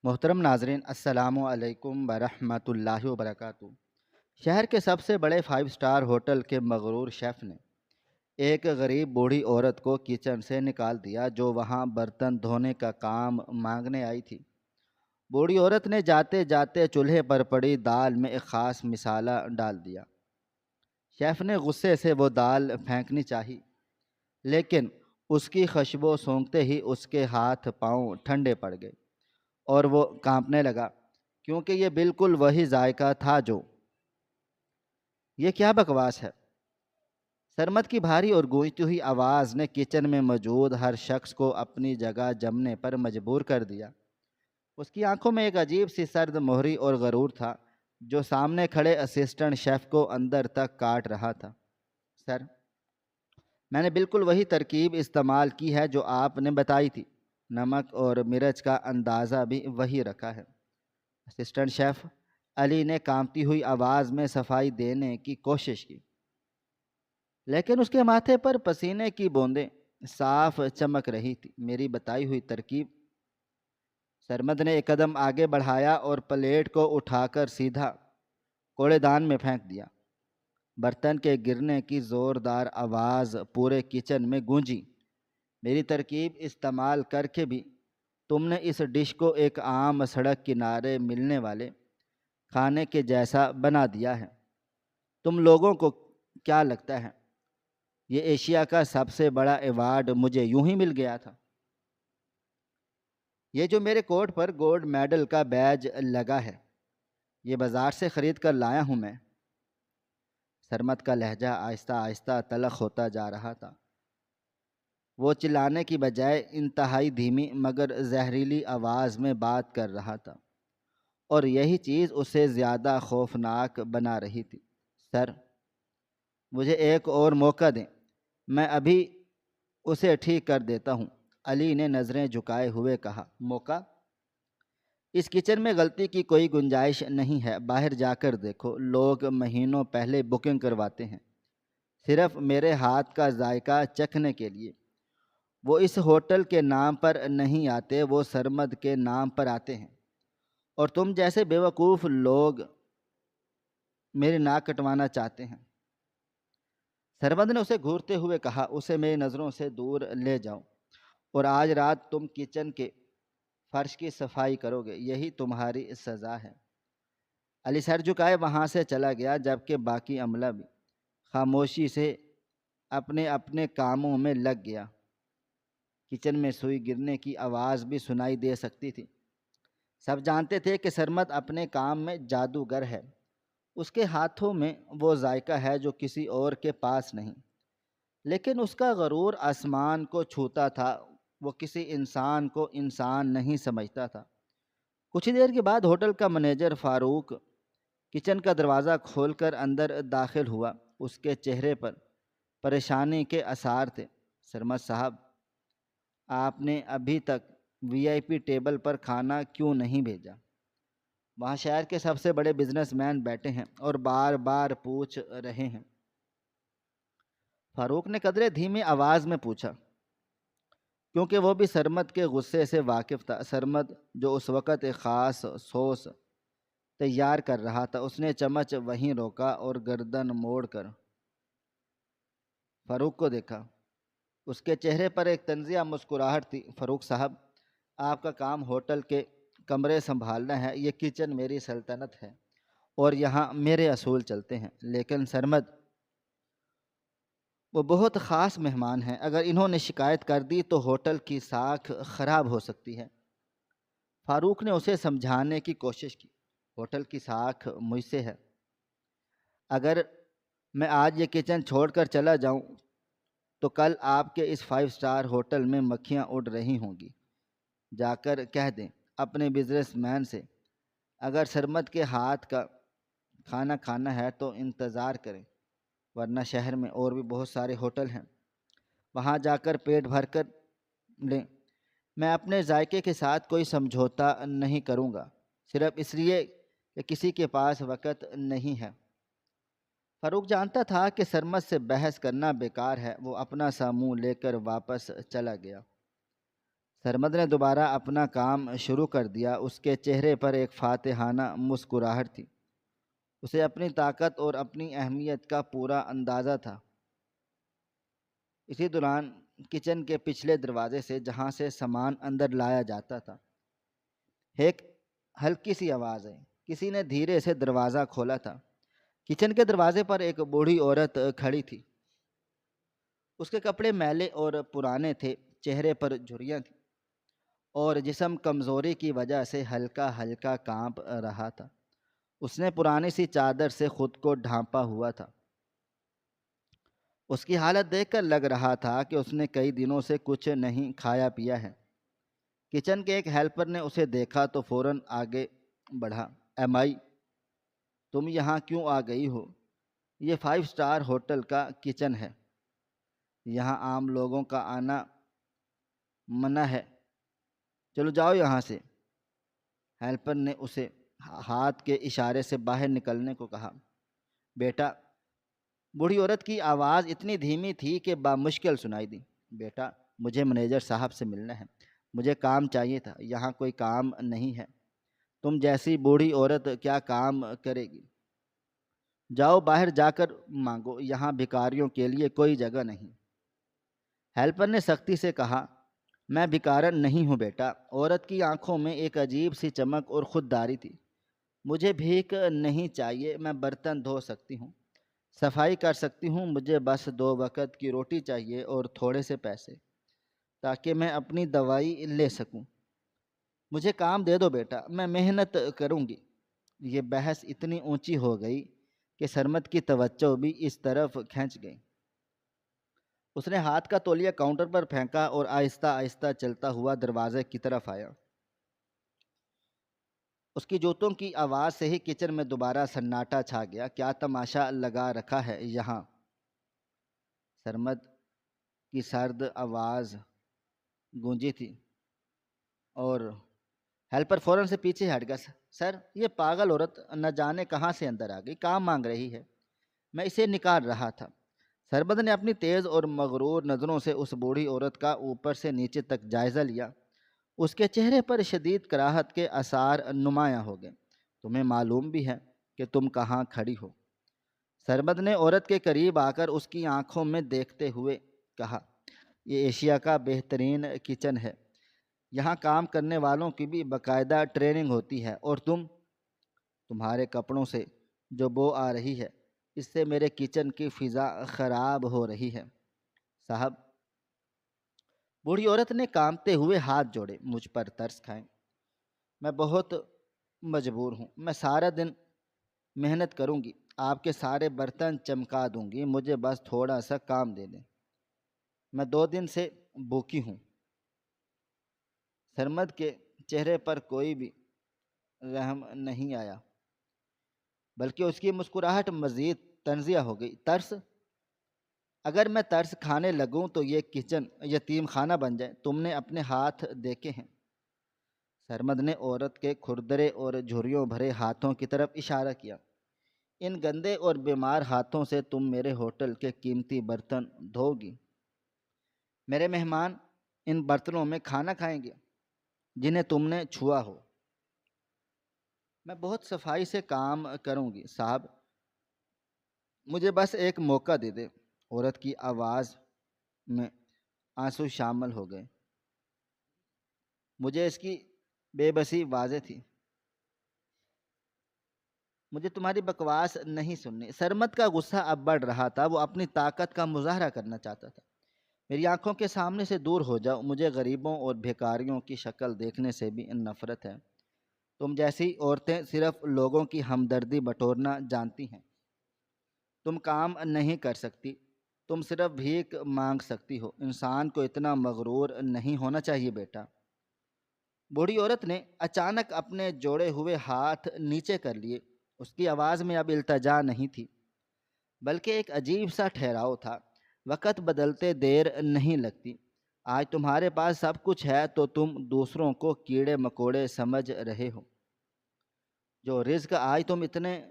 محترم ناظرین، السلام علیکم ورحمۃ اللہ وبرکاتہ۔ شہر کے سب سے بڑے 5 اسٹار ہوٹل کے مغرور شیف نے ایک غریب بوڑھی عورت کو کچن سے نکال دیا جو وہاں برتن دھونے کا کام مانگنے آئی تھی۔ بوڑھی عورت نے جاتے جاتے چولہے پر پڑی دال میں ایک خاص مسالہ ڈال دیا۔ شیف نے غصے سے وہ دال پھینکنی چاہی، لیکن اس کی خوشبو سونگھتے ہی اس کے ہاتھ پاؤں ٹھنڈے پڑ گئے اور وہ کانپنے لگا، کیونکہ یہ بالکل وہی ذائقہ تھا جو… یہ کیا بکواس ہے؟ سرمد کی بھاری اور گونجتی ہوئی آواز نے کچن میں موجود ہر شخص کو اپنی جگہ جمنے پر مجبور کر دیا۔ اس کی آنکھوں میں ایک عجیب سی سرد مہری اور غرور تھا جو سامنے کھڑے اسسٹنٹ شیف کو اندر تک کاٹ رہا تھا۔ سر، میں نے بالکل وہی ترکیب استعمال کی ہے جو آپ نے بتائی تھی۔ نمک اور مرچ کا اندازہ بھی وہی رکھا ہے۔ اسسٹنٹ شیف علی نے کانپتی ہوئی آواز میں صفائی دینے کی کوشش کی، لیکن اس کے ماتھے پر پسینے کی بوندیں صاف چمک رہی تھی۔ میری بتائی ہوئی ترکیب… سرمد نے ایک قدم آگے بڑھایا اور پلیٹ کو اٹھا کر سیدھا کوڑے دان میں پھینک دیا۔ برتن کے گرنے کی زوردار آواز پورے کچن میں گونجی۔ میری ترکیب استعمال کر کے بھی تم نے اس ڈش کو ایک عام سڑک کنارے ملنے والے کھانے کے جیسا بنا دیا ہے۔ تم لوگوں کو کیا لگتا ہے یہ ایشیا کا سب سے بڑا ایوارڈ مجھے یوں ہی مل گیا تھا؟ یہ جو میرے کوٹ پر گولڈ میڈل کا بیج لگا ہے، یہ بازار سے خرید کر لایا ہوں میں۔ سرمد کا لہجہ آہستہ آہستہ تلخ ہوتا جا رہا تھا۔ وہ چلانے کی بجائے انتہائی دھیمی مگر زہریلی آواز میں بات کر رہا تھا، اور یہی چیز اسے زیادہ خوفناک بنا رہی تھی۔ سر، مجھے ایک اور موقع دیں، میں ابھی اسے ٹھیک کر دیتا ہوں۔ علی نے نظریں جھکائے ہوئے کہا۔ موقع؟ اس کچن میں غلطی کی کوئی گنجائش نہیں ہے۔ باہر جا کر دیکھو، لوگ مہینوں پہلے بکنگ کرواتے ہیں صرف میرے ہاتھ کا ذائقہ چکھنے کے لیے۔ وہ اس ہوٹل کے نام پر نہیں آتے، وہ سرمد کے نام پر آتے ہیں، اور تم جیسے بیوقوف لوگ میری ناک کٹوانا چاہتے ہیں۔ سرمد نے اسے گھورتے ہوئے کہا، اسے میری نظروں سے دور لے جاؤ، اور آج رات تم کچن کے فرش کی صفائی کرو گے، یہی تمہاری سزا ہے۔ علی سر جھکائے وہاں سے چلا گیا، جبکہ باقی عملہ بھی خاموشی سے اپنے اپنے کاموں میں لگ گیا۔ کچن میں سوئی گرنے کی آواز بھی سنائی دے سکتی تھی۔ سب جانتے تھے کہ سرمد اپنے کام میں جادوگر ہے۔ اس کے ہاتھوں میں وہ ذائقہ ہے جو کسی اور کے پاس نہیں، لیکن اس کا غرور آسمان کو چھوتا تھا۔ وہ کسی انسان کو انسان نہیں سمجھتا تھا۔ کچھ دیر کے بعد ہوٹل کا مینیجر فاروق کچن کا دروازہ کھول کر اندر داخل ہوا۔ اس کے چہرے پر پریشانی کے آثار تھے۔ سرمد صاحب، آپ نے ابھی تک وی آئی پی ٹیبل پر کھانا کیوں نہیں بھیجا؟ وہاں شہر کے سب سے بڑے بزنس مین بیٹھے ہیں اور بار بار پوچھ رہے ہیں۔ فاروق نے قدرے دھیمی آواز میں پوچھا، کیونکہ وہ بھی سرمد کے غصے سے واقف تھا۔ سرمد جو اس وقت ایک خاص سوس تیار کر رہا تھا، اس نے چمچ وہیں روکا اور گردن موڑ کر فاروق کو دیکھا۔ اس کے چہرے پر ایک طنزیہ مسکراہٹ تھی۔ فاروق صاحب، آپ کا کام ہوٹل کے کمرے سنبھالنا ہے، یہ کچن میری سلطنت ہے اور یہاں میرے اصول چلتے ہیں۔ لیکن سرمد، وہ بہت خاص مہمان ہیں، اگر انہوں نے شکایت کر دی تو ہوٹل کی ساکھ خراب ہو سکتی ہے۔ فاروق نے اسے سمجھانے کی کوشش کی۔ ہوٹل کی ساکھ مجھ سے ہے۔ اگر میں آج یہ کچن چھوڑ کر چلا جاؤں تو کل آپ کے اس 5 اسٹار ہوٹل میں مکھیاں اڑ رہی ہوں گی۔ جا کر کہہ دیں اپنے بزنس مین سے، اگر سرمد کے ہاتھ کا کھانا کھانا ہے تو انتظار کریں، ورنہ شہر میں اور بھی بہت سارے ہوٹل ہیں، وہاں جا کر پیٹ بھر کر لیں۔ میں اپنے ذائقے کے ساتھ کوئی سمجھوتا نہیں کروں گا، صرف اس لیے کہ کسی کے پاس وقت نہیں ہے۔ فاروق جانتا تھا کہ سرمد سے بحث کرنا بیکار ہے۔ وہ اپنا سا منہ لے کر واپس چلا گیا۔ سرمد نے دوبارہ اپنا کام شروع کر دیا۔ اس کے چہرے پر ایک فاتحانہ مسکراہٹ تھی۔ اسے اپنی طاقت اور اپنی اہمیت کا پورا اندازہ تھا۔ اسی دوران کچن کے پچھلے دروازے سے، جہاں سے سامان اندر لایا جاتا تھا، ایک ہلکی سی آواز آئی۔ کسی نے دھیرے سے دروازہ کھولا تھا۔ کچن کے دروازے پر ایک بوڑھی عورت کھڑی تھی۔ اس کے کپڑے میلے اور پرانے تھے، چہرے پر جھریاں تھیں اور جسم کمزوری کی وجہ سے ہلکا ہلکا کانپ رہا تھا۔ اس نے پرانی سی چادر سے خود کو ڈھانپا ہوا تھا۔ اس کی حالت دیکھ کر لگ رہا تھا کہ اس نے کئی دنوں سے کچھ نہیں کھایا پیا ہے۔ کچن کے ایک ہیلپر نے اسے دیکھا تو فوراً آگے بڑھا۔ اے مائی، تم یہاں کیوں آ گئی ہو؟ یہ 5 اسٹار ہوٹل کا کچن ہے، یہاں عام لوگوں کا آنا منع ہے، چلو جاؤ یہاں سے۔ ہیلپر نے اسے ہاتھ کے اشارے سے باہر نکلنے کو کہا۔ بیٹا، بوڑھی عورت کی آواز اتنی دھیمی تھی کہ بامشکل سنائی دی۔ بیٹا، مجھے مینیجر صاحب سے ملنا ہے، مجھے کام چاہیے تھا، یہاں کوئی کام نہیں ہے۔ تم جیسی بوڑھی عورت کیا کام کرے گی؟ جاؤ باہر جا کر مانگو، یہاں بھکاریوں کے لیے کوئی جگہ نہیں۔ ہیلپر نے سختی سے کہا۔ میں بھکارن نہیں ہوں بیٹا۔ عورت کی آنکھوں میں ایک عجیب سی چمک اور خودداری تھی۔ مجھے بھیک نہیں چاہیے، میں برتن دھو سکتی ہوں، صفائی کر سکتی ہوں، مجھے بس 2 وقت کی روٹی چاہیے اور تھوڑے سے پیسے تاکہ میں اپنی دوائی لے سکوں۔ مجھے کام دے دو بیٹا، میں محنت کروں گی۔ یہ بحث اتنی اونچی ہو گئی کہ سرمد کی توجہ بھی اس طرف کھنچ گئی۔ اس نے ہاتھ کا تولیہ کاؤنٹر پر پھینکا اور آہستہ آہستہ چلتا ہوا دروازے کی طرف آیا۔ اس کی جوتوں کی آواز سے ہی کچن میں دوبارہ سناٹا چھا گیا۔ کیا تماشا لگا رکھا ہے یہاں؟ سرمد کی سرد آواز گونجی تھی اور ہیلپر فوراً سے پیچھے ہٹ گیا۔ سر، یہ پاگل عورت نہ جانے کہاں سے اندر آ گئی، کام مانگ رہی ہے، میں اسے نکال رہا تھا۔ سرمد نے اپنی تیز اور مغرور نظروں سے اس بوڑھی عورت کا اوپر سے نیچے تک جائزہ لیا۔ اس کے چہرے پر شدید کراہت کے آثار نمایاں ہو گئے۔ تمہیں معلوم بھی ہے کہ تم کہاں کھڑی ہو؟ سرمد نے عورت کے قریب آ کر اس کی آنکھوں میں دیکھتے ہوئے کہا۔ یہ ایشیا کا بہترین کچن ہے، یہاں کام کرنے والوں کی بھی باقاعدہ ٹریننگ ہوتی ہے، اور تمہارے کپڑوں سے جو بو آ رہی ہے، اس سے میرے کچن کی فضا خراب ہو رہی ہے۔ صاحب، بوڑھی عورت نے کانپتے ہوئے ہاتھ جوڑے۔ مجھ پر ترس کھائیں، میں بہت مجبور ہوں، میں سارا دن محنت کروں گی، آپ کے سارے برتن چمکا دوں گی، مجھے بس تھوڑا سا کام دے دیں، میں 2 دن سے بھوکی ہوں۔ سرمد کے چہرے پر کوئی بھی رحم نہیں آیا، بلکہ اس کی مسکراہٹ مزید طنزیہ ہو گئی۔ ترس؟ اگر میں ترس کھانے لگوں تو یہ کچن یتیم خانہ بن جائے۔ تم نے اپنے ہاتھ دیکھے ہیں؟ سرمد نے عورت کے کھردرے اور جھریوں بھرے ہاتھوں کی طرف اشارہ کیا۔ ان گندے اور بیمار ہاتھوں سے تم میرے ہوٹل کے قیمتی برتن دھو گی؟ میرے مہمان ان برتنوں میں کھانا کھائیں گے جنہیں تم نے چھوا ہو؟ میں بہت صفائی سے کام کروں گی صاحب، مجھے بس ایک موقع دے دیں۔ عورت کی آواز میں آنسو شامل ہو گئے۔ مجھے اس کی بے بسی واضح تھی۔ مجھے تمہاری بکواس نہیں سننی۔ سرمد کا غصہ اب بڑھ رہا تھا، وہ اپنی طاقت کا مظاہرہ کرنا چاہتا تھا۔ میری آنکھوں کے سامنے سے دور ہو جاؤ، مجھے غریبوں اور بھیکاریوں کی شکل دیکھنے سے بھی نفرت ہے۔ تم جیسی عورتیں صرف لوگوں کی ہمدردی بٹورنا جانتی ہیں۔ تم کام نہیں کر سکتی، تم صرف بھیک مانگ سکتی ہو۔ انسان کو اتنا مغرور نہیں ہونا چاہیے بیٹا۔ بوڑھی عورت نے اچانک اپنے جوڑے ہوئے ہاتھ نیچے کر لیے۔ اس کی آواز میں اب التجا نہیں تھی، بلکہ ایک عجیب سا ٹھہراؤ تھا۔ وقت بدلتے دیر نہیں لگتی، آج تمہارے پاس سب کچھ ہے تو تم دوسروں کو کیڑے مکوڑے سمجھ رہے ہو۔ جو رزق آج تم اتنے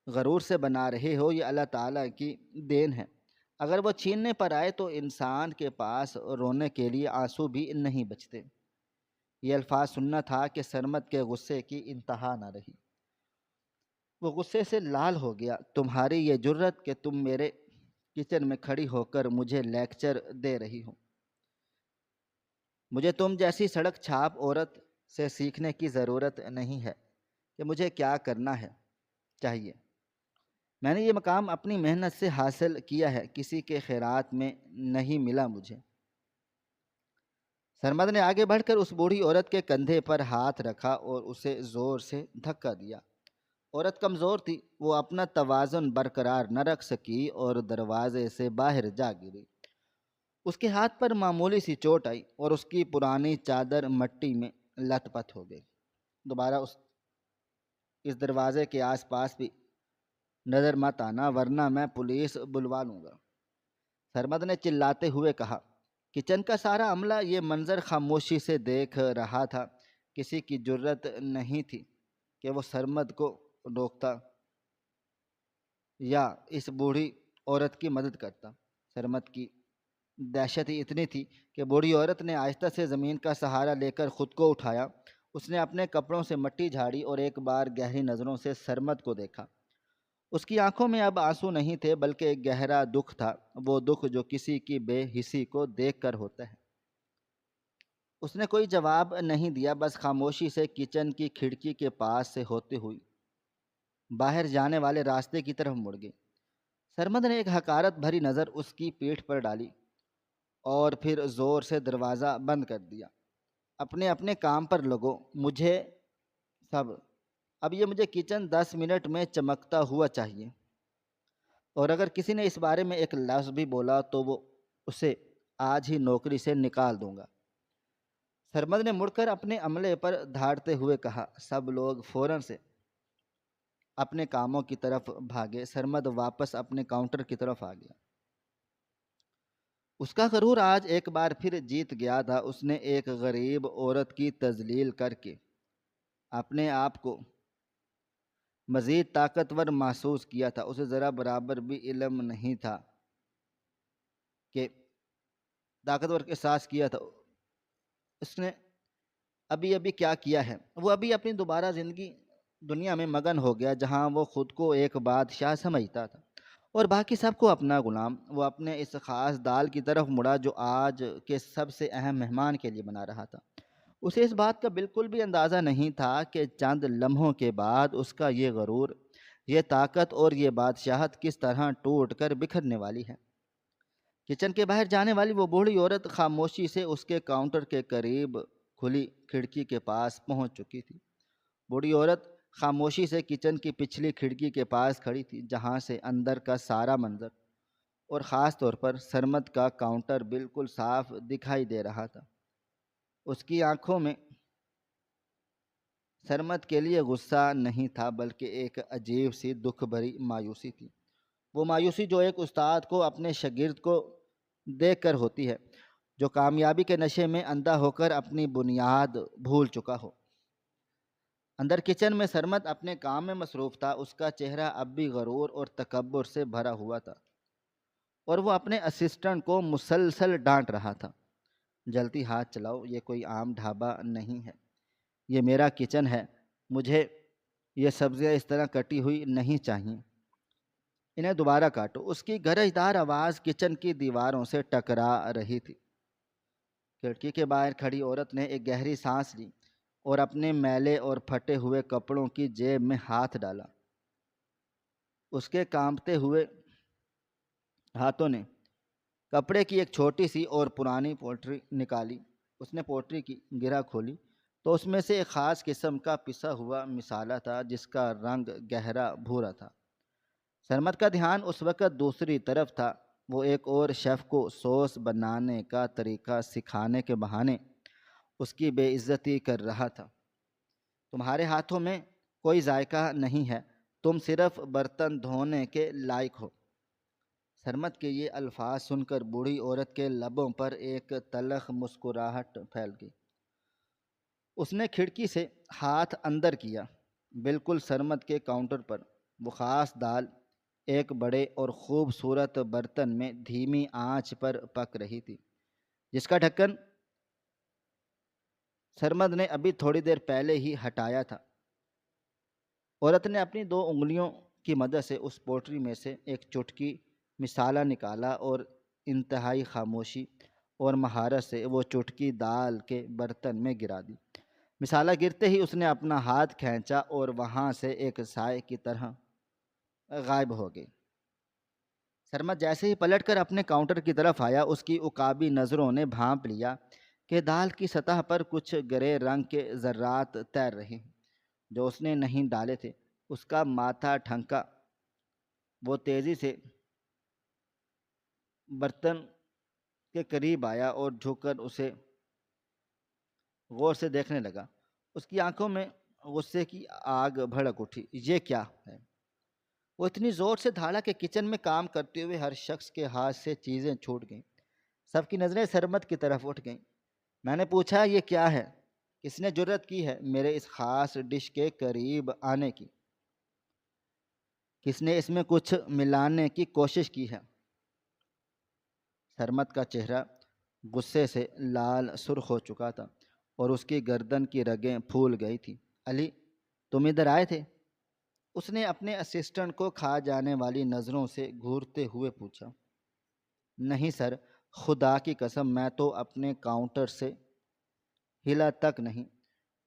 غرور سے بنا رہے ہو، یہ اللہ تعالیٰ کی دین ہے۔ اگر وہ چھیننے پر آئے تو انسان کے پاس رونے کے لیے آنسو بھی نہیں بچتے۔ یہ الفاظ سننا تھا کہ سرمد کے غصے کی انتہا نہ رہی۔ وہ غصے سے لال ہو گیا۔ تمہاری یہ جرت کہ تم میرے کچن میں کھڑی ہو کر مجھے لیکچر دے رہی ہو۔ مجھے تم جیسی سڑک چھاپ عورت سے سیکھنے کی ضرورت نہیں ہے کہ مجھے کیا کرنا ہے چاہیے۔ میں نے یہ مقام اپنی محنت سے حاصل کیا ہے، کسی کے خیرات میں نہیں ملا مجھے۔ سرمد نے آگے بڑھ کر اس بوڑھی عورت کے کندھے پر ہاتھ رکھا اور اسے زور سے دھکا دیا۔ عورت کمزور تھی، وہ اپنا توازن برقرار نہ رکھ سکی اور دروازے سے باہر جا گری۔ اس کے ہاتھ پر معمولی سی چوٹ آئی اور اس کی پرانی چادر مٹی میں لت پت ہو گئی۔ دوبارہ اس دروازے کے آس پاس بھی نظر مت آنا ورنہ میں پولیس بلوا لوں گا، سرمد نے چلاتے ہوئے کہا۔ کچن کا سارا عملہ یہ منظر خاموشی سے دیکھ رہا تھا۔ کسی کی جرت نہیں تھی کہ وہ سرمد کو روکتا یا اس بوڑھی عورت کی مدد کرتا۔ سرمد کی دہشت ہی اتنی تھی کہ بوڑھی عورت نے آہستہ سے زمین کا سہارا لے کر خود کو اٹھایا۔ اس نے اپنے کپڑوں سے مٹی جھاڑی اور ایک بار گہری نظروں سے سرمد کو دیکھا۔ اس کی آنکھوں میں اب آنسو نہیں تھے بلکہ ایک گہرا دکھ تھا، وہ دکھ جو کسی کی بے حسی کو دیکھ کر ہوتا ہے۔ اس نے کوئی جواب نہیں دیا، بس خاموشی سے کچن کی کھڑکی کے پاس سے ہوتے ہوئی باہر جانے والے راستے کی طرف مڑ گئی۔ سرمد نے ایک حقارت بھری نظر اس کی پیٹھ پر ڈالی اور پھر زور سے دروازہ بند کر دیا۔ اپنے اپنے کام پر لگو، مجھے سب اب یہ مجھے کچن 10 منٹ میں چمکتا ہوا چاہیے، اور اگر کسی نے اس بارے میں ایک لفظ بھی بولا تو وہ اسے آج ہی نوکری سے نکال دوں گا۔ سرمد نے مڑ کر اپنے عملے پر دھاڑتے ہوئے کہا۔ سب لوگ فوراً سے اپنے کاموں کی طرف بھاگے۔ سرمد واپس اپنے کاؤنٹر کی طرف آ گیا۔ اس کا غرور آج ایک بار پھر جیت گیا تھا۔ اس نے ایک غریب عورت کی تذلیل کر کے اپنے آپ کو مزید طاقتور محسوس کیا تھا۔ اسے ذرا برابر بھی علم نہیں تھا کہ طاقتور احساس کیا تھا اس نے ابھی ابھی کیا کیا ہے۔ وہ ابھی اپنی دوبارہ زندگی دنیا میں مگن ہو گیا جہاں وہ خود کو ایک بادشاہ سمجھتا تھا اور باقی سب کو اپنا غلام۔ وہ اپنے اس خاص دال کی طرف مڑا جو آج کے سب سے اہم مہمان کے لیے بنا رہا تھا۔ اسے اس بات کا بالکل بھی اندازہ نہیں تھا کہ چند لمحوں کے بعد اس کا یہ غرور، یہ طاقت اور یہ بادشاہت کس طرح ٹوٹ کر بکھرنے والی ہے۔ کچن کے باہر جانے والی وہ بوڑھی عورت خاموشی سے اس کے کاؤنٹر کے قریب کھلی کھڑکی کے پاس پہنچ چکی تھی۔ بوڑھی عورت خاموشی سے کچن کی پچھلی کھڑکی کے پاس کھڑی تھی جہاں سے اندر کا سارا منظر اور خاص طور پر سرمد کا کاؤنٹر بالکل صاف دکھائی دے رہا تھا۔ اس کی آنکھوں میں سرمد کے لیے غصہ نہیں تھا بلکہ ایک عجیب سی دکھ بھری مایوسی تھی۔ وہ مایوسی جو ایک استاد کو اپنے شاگرد کو دیکھ کر ہوتی ہے جو کامیابی کے نشے میں اندھا ہو کر اپنی بنیاد بھول چکا ہو۔ اندر کچن میں سرمد اپنے کام میں مصروف تھا۔ اس کا چہرہ اب بھی غرور اور تکبر سے بھرا ہوا تھا اور وہ اپنے اسسٹنٹ کو مسلسل ڈانٹ رہا تھا۔ جلدی ہاتھ چلاؤ، یہ کوئی عام ڈھابا نہیں ہے، یہ میرا کچن ہے، مجھے یہ سبزیاں اس طرح کٹی ہوئی نہیں چاہیے، انہیں دوبارہ کاٹو۔ اس کی گرجدار آواز کچن کی دیواروں سے ٹکرا رہی تھی۔ کھڑکی کے باہر کھڑی عورت نے ایک گہری سانس لی اور اپنے میلے اور پھٹے ہوئے کپڑوں کی جیب میں ہاتھ ڈالا۔ اس کے کانپتے ہوئے ہاتھوں نے کپڑے کی ایک چھوٹی سی اور پرانی پوٹلی نکالی۔ اس نے پوٹلی کی گرہ کھولی تو اس میں سے ایک خاص قسم کا پسا ہوا مسالہ تھا جس کا رنگ گہرا بھورا تھا۔ سرمد کا دھیان اس وقت دوسری طرف تھا۔ وہ ایک اور شیف کو سوس بنانے کا طریقہ سکھانے کے بہانے اس کی بے عزتی کر رہا تھا۔ تمہارے ہاتھوں میں کوئی ذائقہ نہیں ہے، تم صرف برتن دھونے کے لائق ہو۔ سرمد کے یہ الفاظ سن کر بوڑھی عورت کے لبوں پر ایک تلخ مسکراہٹ پھیل گئی۔ اس نے کھڑکی سے ہاتھ اندر کیا۔ بالکل سرمد کے کاؤنٹر پر وہ خاص دال ایک بڑے اور خوبصورت برتن میں دھیمی آنچ پر پک رہی تھی جس کا ڈھکن سرمد نے ابھی تھوڑی دیر پہلے ہی ہٹایا تھا۔ عورت نے اپنی 2 انگلیوں کی مدد سے اس پوٹری میں سے ایک چٹکی مسالہ نکالا اور انتہائی خاموشی اور مہارت سے وہ چٹکی دال کے برتن میں گرا دی۔ مسالہ گرتے ہی اس نے اپنا ہاتھ کھینچا اور وہاں سے ایک سائے کی طرح غائب ہو گئی۔ سرمد جیسے ہی پلٹ کر اپنے کاؤنٹر کی طرف آیا، اس کی عقابی نظروں نے بھانپ لیا کہ دال کی سطح پر کچھ گرے رنگ کے ذرات تیر رہے ہیں جو اس نے نہیں ڈالے تھے۔ اس کا ماتھا ٹھنکا، وہ تیزی سے برتن کے قریب آیا اور جھک کر اسے غور سے دیکھنے لگا۔ اس کی آنکھوں میں غصے کی آگ بھڑک اٹھی۔ یہ کیا ہے؟ وہ اتنی زور سے دھاڑا کہ کچن میں کام کرتے ہوئے ہر شخص کے ہاتھ سے چیزیں چھوٹ گئیں۔ سب کی نظریں سرمد کی طرف اٹھ گئیں۔ میں نے پوچھا، یہ کیا ہے؟ کس نے جرت کی ہے میرے اس خاص ڈش کے قریب آنے کی؟ کس نے اس میں کچھ ملانے کی کوشش کی ہے؟ سرمد کا چہرہ غصے سے لال سرخ ہو چکا تھا اور اس کی گردن کی رگیں پھول گئی تھی۔ علی، تم ادھر آئے تھے؟ اس نے اپنے اسسٹنٹ کو کھا جانے والی نظروں سے گھورتے ہوئے پوچھا۔ نہیں سر، خدا کی قسم میں تو اپنے کاؤنٹر سے ہلا تک نہیں،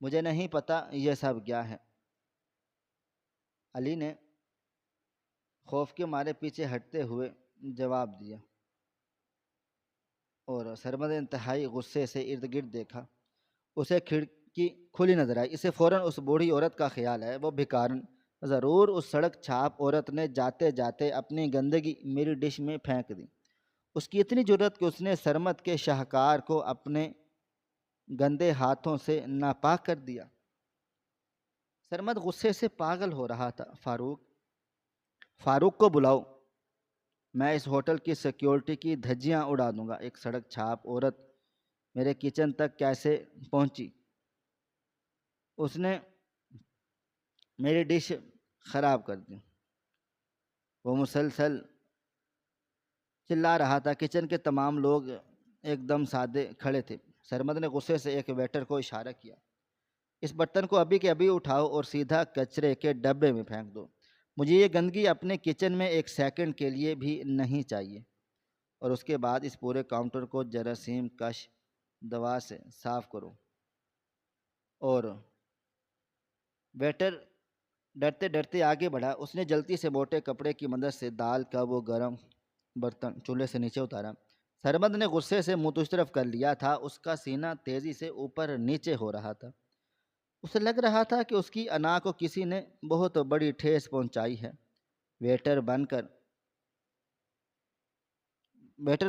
مجھے نہیں پتہ یہ سب کیا ہے، علی نے خوف کے مارے پیچھے ہٹتے ہوئے جواب دیا، اور سرمد نے انتہائی غصے سے ارد گرد دیکھا۔ اسے کھڑکی کھلی نظر آئی۔ اسے فوراً اس بوڑھی عورت کا خیال آیا۔ وہ بھکارن ضرور اس سڑک چھاپ عورت نے جاتے جاتے اپنی گندگی میری ڈش میں پھینک دی۔ اس کی اتنی جرت کہ اس نے سرمد کے شاہکار کو اپنے گندے ہاتھوں سے ناپاک کر دیا۔ سرمد غصے سے پاگل ہو رہا تھا۔ فاروق کو بلاؤ، میں اس ہوٹل کی سیکیورٹی کی دھجیاں اڑا دوں گا۔ ایک سڑک چھاپ عورت میرے کچن تک کیسے پہنچی؟ اس نے میری ڈش خراب کر دی، وہ مسلسل چلا رہا تھا۔ کچن کے تمام لوگ ایک دم سادے کھڑے تھے۔ سرمد نے غصے سے ایک ویٹر کو اشارہ کیا۔ اس برتن کو ابھی کے ابھی اٹھاؤ اور سیدھا کچرے کے ڈبے میں پھینک دو۔ مجھے یہ گندگی اپنے کچن میں ایک سیکنڈ کے لیے بھی نہیں چاہیے۔ اور اس کے بعد اس پورے کاؤنٹر کو جراثیم کش دوا سے صاف کرو۔ اور ویٹر ڈرتے ڈرتے آگے بڑھا۔ اس نے جلدی سے موٹے کپڑے کی مدد سے دال کا وہ گرم برتن چولہے سے نیچے اتارا۔ سرمد نے غصے سے منہ اس طرف کر لیا تھا۔ اس کا سینہ تیزی سے اوپر نیچے ہو رہا تھا۔ اسے لگ رہا تھا کہ اس کی انا کو کسی نے بہت بڑی ٹھیس پہنچائی ہے۔ ویٹر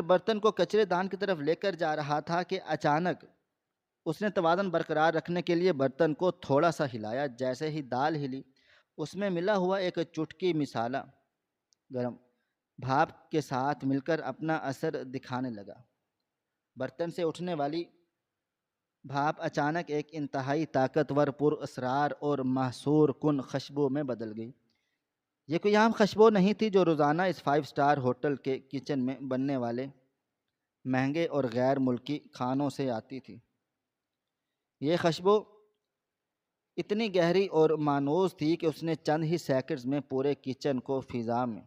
برتن کو کچرے دان کی طرف لے کر جا رہا تھا کہ اچانک اس نے توازن برقرار رکھنے کے لیے برتن کو تھوڑا سا ہلایا۔ جیسے ہی دال ہلی، اس میں ملا ہوا ایک چٹکی مسالہ گرم بھاپ کے ساتھ مل کر اپنا اثر دکھانے لگا۔ برتن سے اٹھنے والی بھاپ اچانک ایک انتہائی طاقتور، پر اسرار اور محصور کن خوشبو میں بدل گئی۔ یہ کوئی عام خوشبو نہیں تھی جو روزانہ اس 5 اسٹار ہوٹل کے کچن میں بننے والے مہنگے اور غیر ملکی کھانوں سے آتی تھی۔ یہ خوشبو اتنی گہری اور مانوس تھی کہ اس نے چند ہی سیکنڈز میں پورے کچن کو فضا میں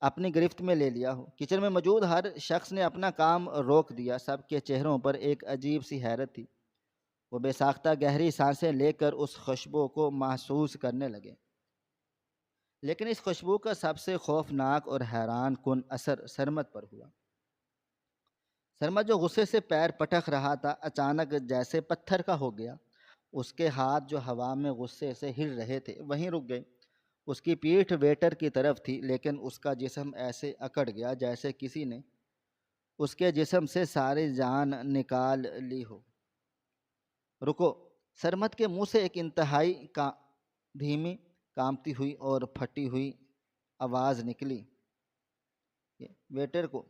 اپنی گرفت میں لے لیا ہو۔ کچن میں موجود ہر شخص نے اپنا کام روک دیا۔ سب کے چہروں پر ایک عجیب سی حیرت تھی۔ وہ بے ساختہ گہری سانسیں لے کر اس خوشبو کو محسوس کرنے لگے۔ لیکن اس خوشبو کا سب سے خوفناک اور حیران کن اثر سرمد پر ہوا۔ سرمد جو غصے سے پیر پٹک رہا تھا، اچانک جیسے پتھر کا ہو گیا۔ اس کے ہاتھ جو ہوا میں غصے سے ہل رہے تھے وہیں رک گئے۔ اس کی پیٹھ ویٹر کی طرف تھی، لیکن اس کا جسم ایسے اکڑ گیا جیسے کسی نے اس کے جسم سے ساری جان نکال لی ہو۔ رکو! سرمد کے منہ سے ایک انتہائی دھیمی، کانپتی ہوئی اور پھٹی ہوئی آواز نکلی۔ ویٹر کو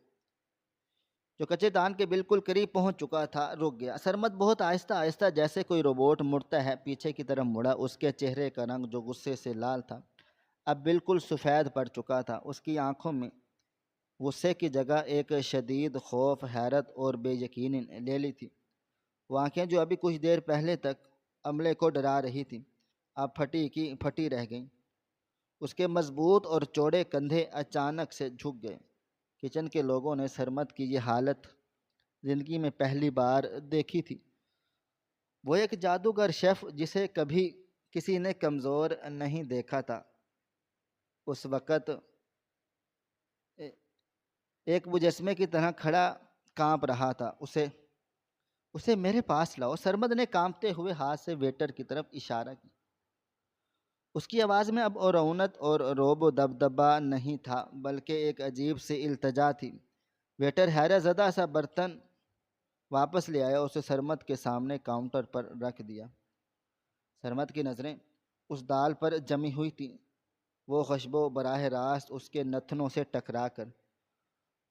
جو کچے دان کے بالکل قریب پہنچ چکا تھا رک گیا۔ سرمد بہت آہستہ آہستہ جیسے کوئی روبوٹ مڑتا ہے پیچھے کی طرف مڑا۔ اس کے چہرے کا رنگ جو غصے سے لال تھا اب بالکل سفید پڑ چکا تھا۔ اس کی آنکھوں میں غصے کی جگہ ایک شدید خوف، حیرت اور بے یقینی لے لی تھی۔ وہ آنکھیں جو ابھی کچھ دیر پہلے تک عملے کو ڈرا رہی تھیں اب پھٹی کی پھٹی رہ گئیں۔ اس کے مضبوط اور چوڑے کندھے اچانک سے جھک گئے۔ کچن کے لوگوں نے سرمد کی یہ حالت زندگی میں پہلی بار دیکھی تھی۔ وہ ایک جادوگر شیف جسے کبھی کسی نے کمزور نہیں دیکھا تھا، اس وقت ایک مجسمے کی طرح کھڑا کانپ رہا تھا۔ اسے میرے پاس لاؤ، سرمد نے کانپتے ہوئے ہاتھ سے ویٹر کی طرف اشارہ کیا۔ اس کی آواز میں اب رعونت اور رعب و دبدبا نہیں تھا، بلکہ ایک عجیب سی التجا تھی۔ ویٹر حیرت زدہ سا برتن واپس لے آیا، اسے سرمد کے سامنے کاؤنٹر پر رکھ دیا۔ سرمد کی نظریں اس دال پر جمی ہوئی تھیں۔ وہ خوشبو براہ راست اس کے نتنوں سے ٹکرا کر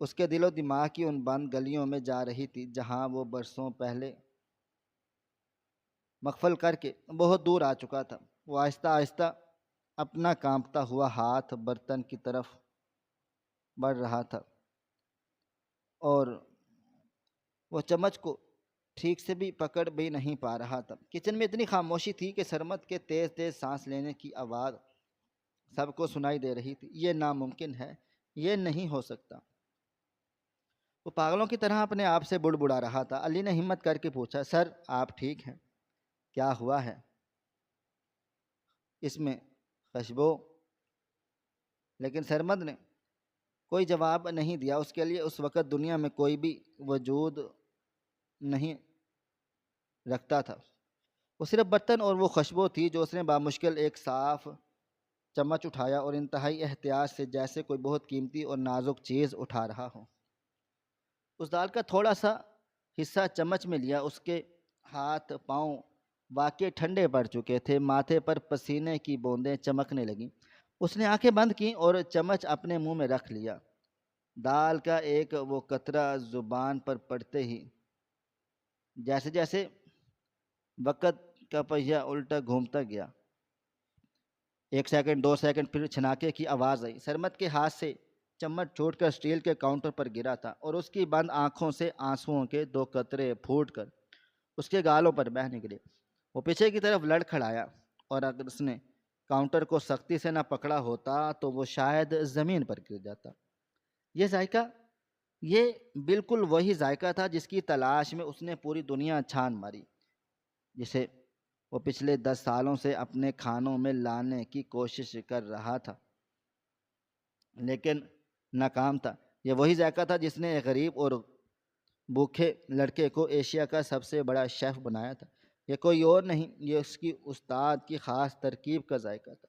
اس کے دل و دماغ کی ان بند گلیوں میں جا رہی تھی جہاں وہ برسوں پہلے مغفل کر کے بہت دور آ چکا تھا۔ وہ آہستہ آہستہ اپنا کانپتا ہوا ہاتھ برتن کی طرف بڑھ رہا تھا اور وہ چمچ کو ٹھیک سے بھی پکڑ بھی نہیں پا رہا تھا۔ کچن میں اتنی خاموشی تھی کہ سرمد کے تیز تیز سانس لینے کی آواز سب کو سنائی دے رہی تھی۔ یہ ناممکن ہے، یہ نہیں ہو سکتا۔ وہ پاگلوں کی طرح اپنے آپ سے بڑبڑا رہا تھا۔ علی نے ہمت کر کے پوچھا، سر آپ ٹھیک ہیں؟ کیا ہوا ہے؟ اس میں خوشبو؟ لیکن سرمد نے کوئی جواب نہیں دیا۔ اس کے لیے اس وقت دنیا میں کوئی بھی وجود نہیں رکھتا تھا۔ وہ صرف برتن اور وہ خوشبو تھی جو اس نے بامشکل ایک صاف چمچ اٹھایا اور انتہائی احتیاط سے جیسے کوئی بہت قیمتی اور نازک چیز اٹھا رہا ہو۔ اس دال کا تھوڑا سا حصہ چمچ میں لیا۔ اس کے ہاتھ پاؤں واقعی ٹھنڈے پڑ چکے تھے، ماتھے پر پسینے کی بوندیں چمکنے لگیں۔ اس نے آنکھیں بند کیں اور چمچ اپنے منہ میں رکھ لیا۔ دال کا ایک وہ قطرہ زبان پر پڑتے ہی جیسے جیسے وقت کا پہیہ الٹا گھومتا گیا، 1 سیکنڈ 2 سیکنڈ، پھر چھناکے کی آواز آئی۔ سرمد کے ہاتھ سے چمچ چھوٹ کر اسٹیل کے کاؤنٹر پر گرا تھا اور اس کی بند آنکھوں سے آنسوؤں کے 2 قطرے پھوٹ کر اس کے گالوں پر بہہ نکلے۔ وہ پیچھے کی طرف لڑ کھڑایا اور اگر اس نے کاؤنٹر کو سختی سے نہ پکڑا ہوتا تو وہ شاید زمین پر گر جاتا۔ یہ ذائقہ، یہ بالکل وہی ذائقہ تھا جس کی تلاش میں اس نے پوری دنیا چھان ماری، جسے وہ پچھلے 10 سالوں سے اپنے کھانوں میں لانے کی کوشش کر رہا تھا لیکن ناکام تھا۔ یہ وہی ذائقہ تھا جس نے ایک غریب اور بھوکے لڑکے کو ایشیا کا سب سے بڑا شیف بنایا تھا۔ یہ کوئی اور نہیں، یہ اس کی استاد کی خاص ترکیب کا ذائقہ تھا۔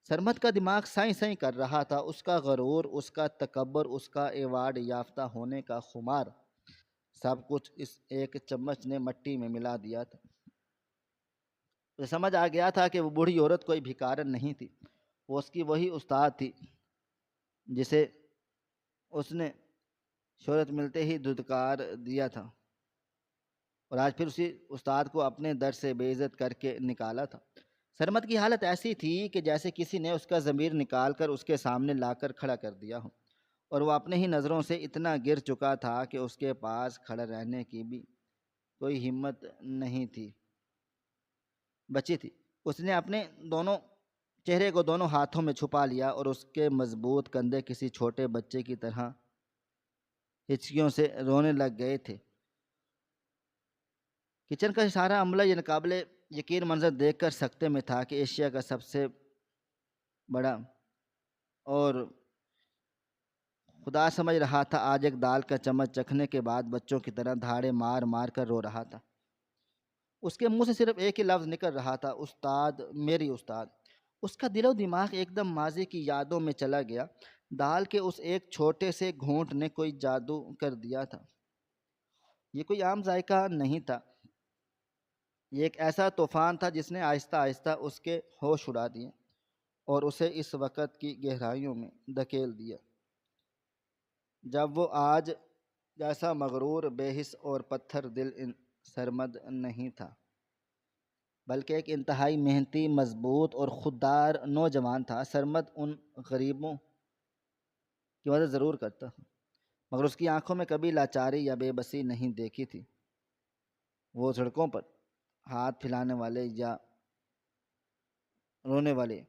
سرمد کا دماغ سائیں سائیں کر رہا تھا۔ اس کا غرور، اس کا تکبر، اس کا ایوارڈ یافتہ ہونے کا خمار، سب کچھ اس ایک چمچ نے مٹی میں ملا دیا تھا۔ اسے سمجھ آ گیا تھا کہ وہ بوڑھی عورت کوئی بھکارن نہیں تھی، وہ اس کی وہی استاد تھی جسے اس نے شہرت ملتے ہی دھتکار دیا تھا اور آج پھر اسی استاد کو اپنے در سے بے عزت کر کے نکالا تھا۔ سرمد کی حالت ایسی تھی کہ جیسے کسی نے اس کا ضمیر نکال کر اس کے سامنے لا کر کھڑا کر دیا ہو، اور وہ اپنے ہی نظروں سے اتنا گر چکا تھا کہ اس کے پاس کھڑا رہنے کی بھی کوئی ہمت نہیں تھی بچی تھی۔ اس نے اپنے دونوں چہرے کو دونوں ہاتھوں میں چھپا لیا اور اس کے مضبوط کندھے کسی چھوٹے بچے کی طرح ہچکیوں سے رونے لگ گئے تھے۔ کچن کا سارا عملہ یہ ناقابل یقین منظر دیکھ کر سکتے میں تھا کہ ایشیا کا سب سے بڑا اور خدا سمجھ رہا تھا آج ایک دال کا چمچ چکھنے کے بعد بچوں کی طرح دھاڑے مار مار کر رو رہا تھا۔ اس کے منہ سے صرف ایک ہی لفظ نکل رہا تھا، استاد، میری استاد۔ اس کا دل و دماغ ایک دم ماضی کی یادوں میں چلا گیا۔ دال کے اس ایک چھوٹے سے گھونٹ نے کوئی جادو کر دیا تھا۔ یہ کوئی عام ذائقہ نہیں تھا، یہ ایک ایسا طوفان تھا جس نے آہستہ آہستہ اس کے ہوش اڑا دیے اور اسے اس وقت کی گہرائیوں میں دھکیل دیا جب وہ آج جیسا مغرور، بے حس اور پتھر دل سرمد نہیں تھا، بلکہ ایک انتہائی محنتی، مضبوط اور خوددار نوجوان تھا۔ سرمد ان غریبوں کی مدد ضرور کرتا، مگر اس کی آنکھوں میں کبھی لاچاری یا بے بسی نہیں دیکھی تھی۔ وہ سڑکوں پر ہاتھ پھیلانے والے یا رونے والے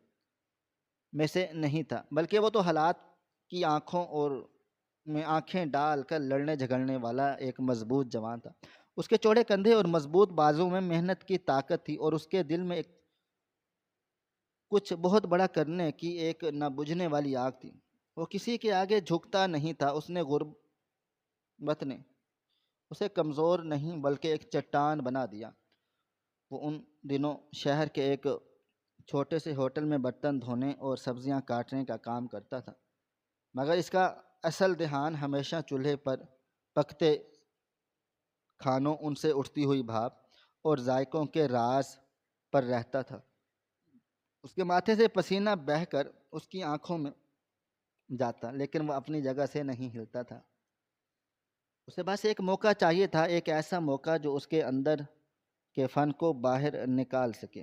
میں سے نہیں تھا، بلکہ وہ تو حالات کی آنکھوں اور میں آنکھیں ڈال کر لڑنے جھگڑنے والا ایک مضبوط جوان تھا۔ اس کے چوڑے کندھے اور مضبوط بازو میں محنت کی طاقت تھی، اور اس کے دل میں ایک کچھ بہت بڑا کرنے کی ایک نہ بجھنے والی آگ تھی۔ وہ کسی کے آگے جھکتا نہیں تھا۔ اس نے غربت نے اسے کمزور نہیں بلکہ ایک چٹان بنا دیا۔ وہ ان دنوں شہر کے ایک چھوٹے سے ہوٹل میں برتن دھونے اور سبزیاں کاٹنے کا کام کرتا تھا، مگر اس کا اصل دھیان ہمیشہ چولہے پر پکتے کھانوں، ان سے اٹھتی ہوئی بھاپ اور ذائقوں کے راز پر رہتا تھا۔ اس کے ماتھے سے پسینہ بہہ کر اس کی آنکھوں میں جاتا، لیکن وہ اپنی جگہ سے نہیں ہلتا تھا۔ اسے بس ایک موقع چاہیے تھا، ایک ایسا موقع جو اس کے اندر کے فن کو باہر نکال سکے۔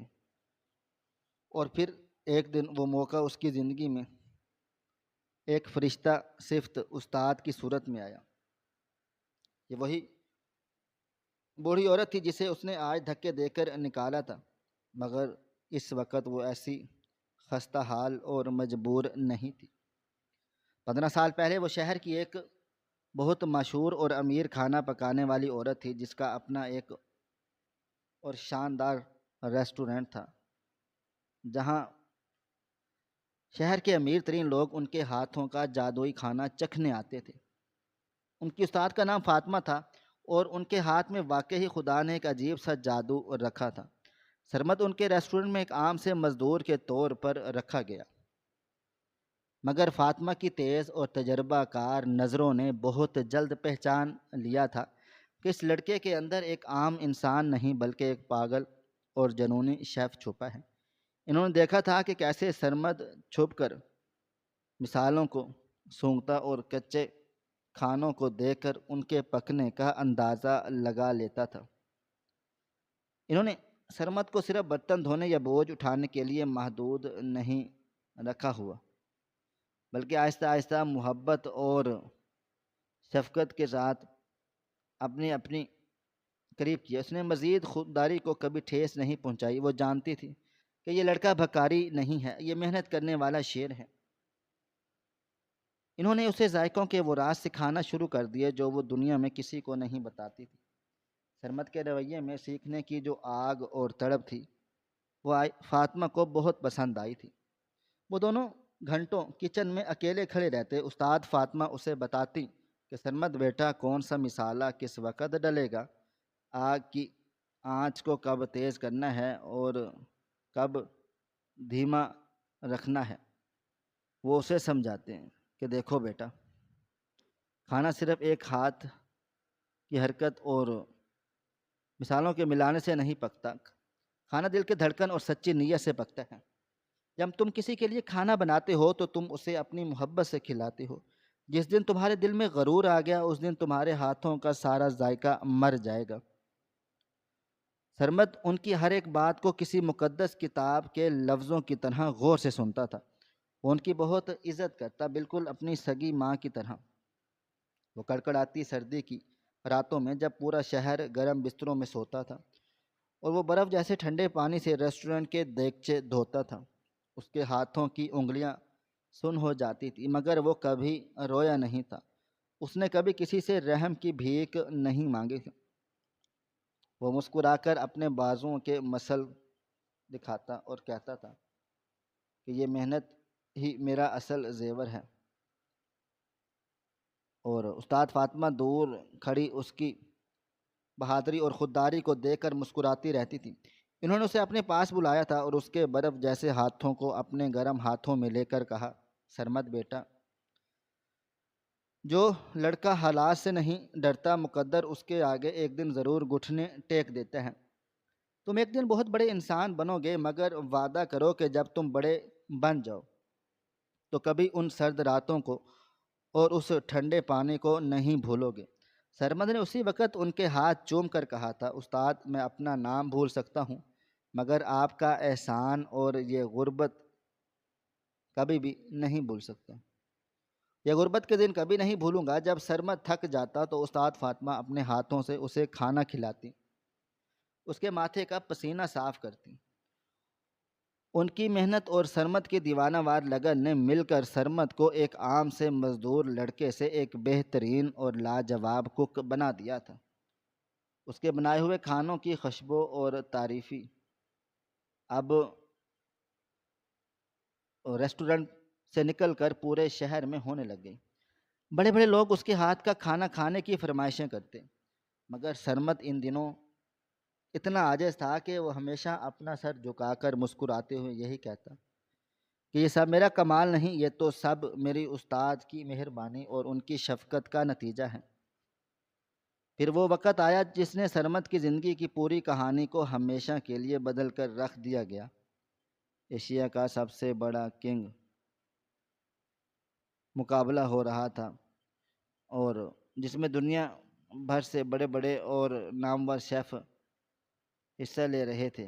اور پھر ایک دن وہ موقع اس کی زندگی میں ایک فرشتہ صفت استاد کی صورت میں آیا۔ یہ وہی بوڑھی عورت تھی جسے اس نے آج دھکے دے کر نکالا تھا، مگر اس وقت وہ ایسی خستہ حال اور مجبور نہیں تھی۔ 15 سال پہلے وہ شہر کی ایک بہت مشہور اور امیر کھانا پکانے والی عورت تھی، جس کا اپنا ایک اور شاندار ریسٹورنٹ تھا، جہاں شہر کے امیر ترین لوگ ان کے ہاتھوں کا جادوئی کھانا چکھنے آتے تھے۔ ان کی استاد کا نام فاطمہ تھا، اور ان کے ہاتھ میں واقعی خدا نے ایک عجیب سا جادو رکھا تھا۔ سرمد ان کے ریسٹورنٹ میں ایک عام سے مزدور کے طور پر رکھا گیا، مگر فاطمہ کی تیز اور تجربہ کار نظروں نے بہت جلد پہچان لیا تھا کہ اس لڑکے کے اندر ایک عام انسان نہیں بلکہ ایک پاگل اور جنونی شیف چھپا ہے۔ انہوں نے دیکھا تھا کہ کیسے سرمد چھپ کر مثالوں کو سونگھتا اور کچے کھانوں کو دیکھ کر ان کے پکنے کا اندازہ لگا لیتا تھا۔ انہوں نے سرمد کو صرف برتن دھونے یا بوجھ اٹھانے کے لیے محدود نہیں رکھا ہوا، بلکہ آہستہ آہستہ محبت اور شفقت کے ساتھ اپنی قریب کیا۔ اس نے مزید خودداری کو کبھی ٹھیس نہیں پہنچائی۔ وہ جانتی تھی کہ یہ لڑکا بھکاری نہیں ہے، یہ محنت کرنے والا شیر ہے۔ انہوں نے اسے ذائقوں کے وہ راز سکھانا شروع کر دیے جو وہ دنیا میں کسی کو نہیں بتاتی تھی۔ سرمد کے رویے میں سیکھنے کی جو آگ اور تڑپ تھی، وہ فاطمہ کو بہت پسند آئی تھی۔ وہ دونوں گھنٹوں کچن میں اکیلے کھڑے رہتے۔ استاد فاطمہ اسے بتاتی کہ سرمد بیٹا، کون سا مسالہ کس وقت ڈلے گا، آگ کی آنچ کو کب تیز کرنا ہے اور کب دھیما رکھنا ہے۔ وہ اسے سمجھاتے ہیں کہ دیکھو بیٹا، کھانا صرف ایک ہاتھ کی حرکت اور مثالوں کے ملانے سے نہیں پکتا، کھانا دل کے دھڑکن اور سچی نیت سے پکتا ہے۔ جب تم کسی کے لیے کھانا بناتے ہو تو تم اسے اپنی محبت سے کھلاتے ہو۔ جس دن تمہارے دل میں غرور آ گیا، اس دن تمہارے ہاتھوں کا سارا ذائقہ مر جائے گا۔ سرمد ان کی ہر ایک بات کو کسی مقدس کتاب کے لفظوں کی طرح غور سے سنتا تھا۔ وہ ان کی بہت عزت کرتا، بالکل اپنی سگی ماں کی طرح۔ وہ کڑکڑاتی سردی کی راتوں میں جب پورا شہر گرم بستروں میں سوتا تھا اور وہ برف جیسے ٹھنڈے پانی سے ریسٹورنٹ کے دیگچے دھوتا تھا، اس کے ہاتھوں کی انگلیاں سن ہو جاتی تھی، مگر وہ کبھی رویا نہیں تھا۔ اس نے کبھی کسی سے رحم کی بھیک نہیں مانگی تھی۔ وہ مسکرا کر اپنے بازوؤں کے مسل دکھاتا اور کہتا تھا کہ یہ محنت ہی میرا اصل زیور ہے۔ اور استاد فاطمہ دور کھڑی اس کی بہادری اور خودداری کو دیکھ کر مسکراتی رہتی تھی۔ انہوں نے اسے اپنے پاس بلایا تھا اور اس کے برف جیسے ہاتھوں کو اپنے گرم ہاتھوں میں لے کر کہا، سرمد بیٹا، جو لڑکا حالات سے نہیں ڈرتا، مقدر اس کے آگے ایک دن ضرور گھٹنے ٹیک دیتے ہیں۔ تم ایک دن بہت بڑے انسان بنو گے، مگر وعدہ کرو کہ جب تم بڑے بن جاؤ تو کبھی ان سرد راتوں کو اور اس ٹھنڈے پانی کو نہیں بھولو گے۔ سرمد نے اسی وقت ان کے ہاتھ چوم کر کہا تھا، استاد، میں اپنا نام بھول سکتا ہوں، مگر آپ کا احسان اور یہ غربت کبھی بھی نہیں بھول سکتا۔ یہ غربت کے دن کبھی نہیں بھولوں گا۔ جب سرمد تھک جاتا تو استاد فاطمہ اپنے ہاتھوں سے اسے کھانا کھلاتی اس کے ماتھے کا پسینہ صاف کرتیں۔ ان کی محنت اور سرمد کی دیوانہ وار لگن نے مل کر سرمد کو ایک عام سے مزدور لڑکے سے ایک بہترین اور لاجواب کک بنا دیا تھا۔ اس کے بنائے ہوئے کھانوں کی خوشبو اور تعریفی اب ریسٹورنٹ سے نکل کر پورے شہر میں ہونے لگ گئی۔ بڑے بڑے لوگ اس کے ہاتھ کا کھانا کھانے کی فرمائشیں کرتے، مگر سرمد ان دنوں اتنا عاجز تھا کہ وہ ہمیشہ اپنا سر جھکا کر مسکراتے ہوئے یہی کہتا کہ یہ سب میرا کمال نہیں، یہ تو سب میری استاد کی مہربانی اور ان کی شفقت کا نتیجہ ہے۔ پھر وہ وقت آیا جس نے سرمد کی زندگی کی پوری کہانی کو ہمیشہ کے لیے بدل کر رکھ دیا گیا۔ ایشیا کا سب سے بڑا کنگ مقابلہ ہو رہا تھا، اور جس میں دنیا بھر سے بڑے بڑے اور نامور شیف حصہ لے رہے تھے۔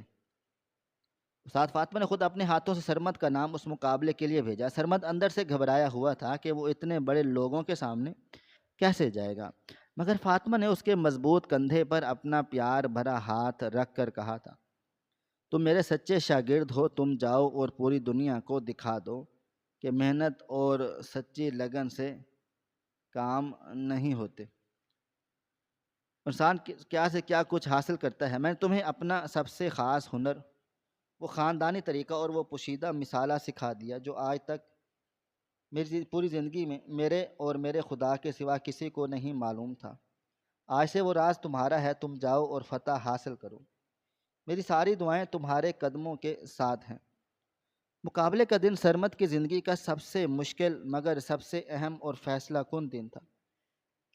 استاد فاطمہ نے خود اپنے ہاتھوں سے سرمد کا نام اس مقابلے کے لیے بھیجا۔ سرمد اندر سے گھبرایا ہوا تھا کہ وہ اتنے بڑے لوگوں کے سامنے کیسے جائے گا، مگر فاطمہ نے اس کے مضبوط کندھے پر اپنا پیار بھرا ہاتھ رکھ کر کہا تھا، تم میرے سچے شاگرد ہو، تم جاؤ اور پوری دنیا کو دکھا دو کہ محنت اور سچی لگن سے کام نہیں ہوتے، انسان کیا سے کیا کچھ حاصل کرتا ہے۔ میں نے تمہیں اپنا سب سے خاص ہنر، وہ خاندانی طریقہ اور وہ پوشیدہ مثالہ سکھا دیا جو آج تک میری پوری زندگی میں میرے اور میرے خدا کے سوا کسی کو نہیں معلوم تھا۔ آج سے وہ راز تمہارا ہے، تم جاؤ اور فتح حاصل کرو، میری ساری دعائیں تمہارے قدموں کے ساتھ ہیں۔ مقابلے کا دن سرمد کی زندگی کا سب سے مشکل مگر سب سے اہم اور فیصلہ کن دن تھا۔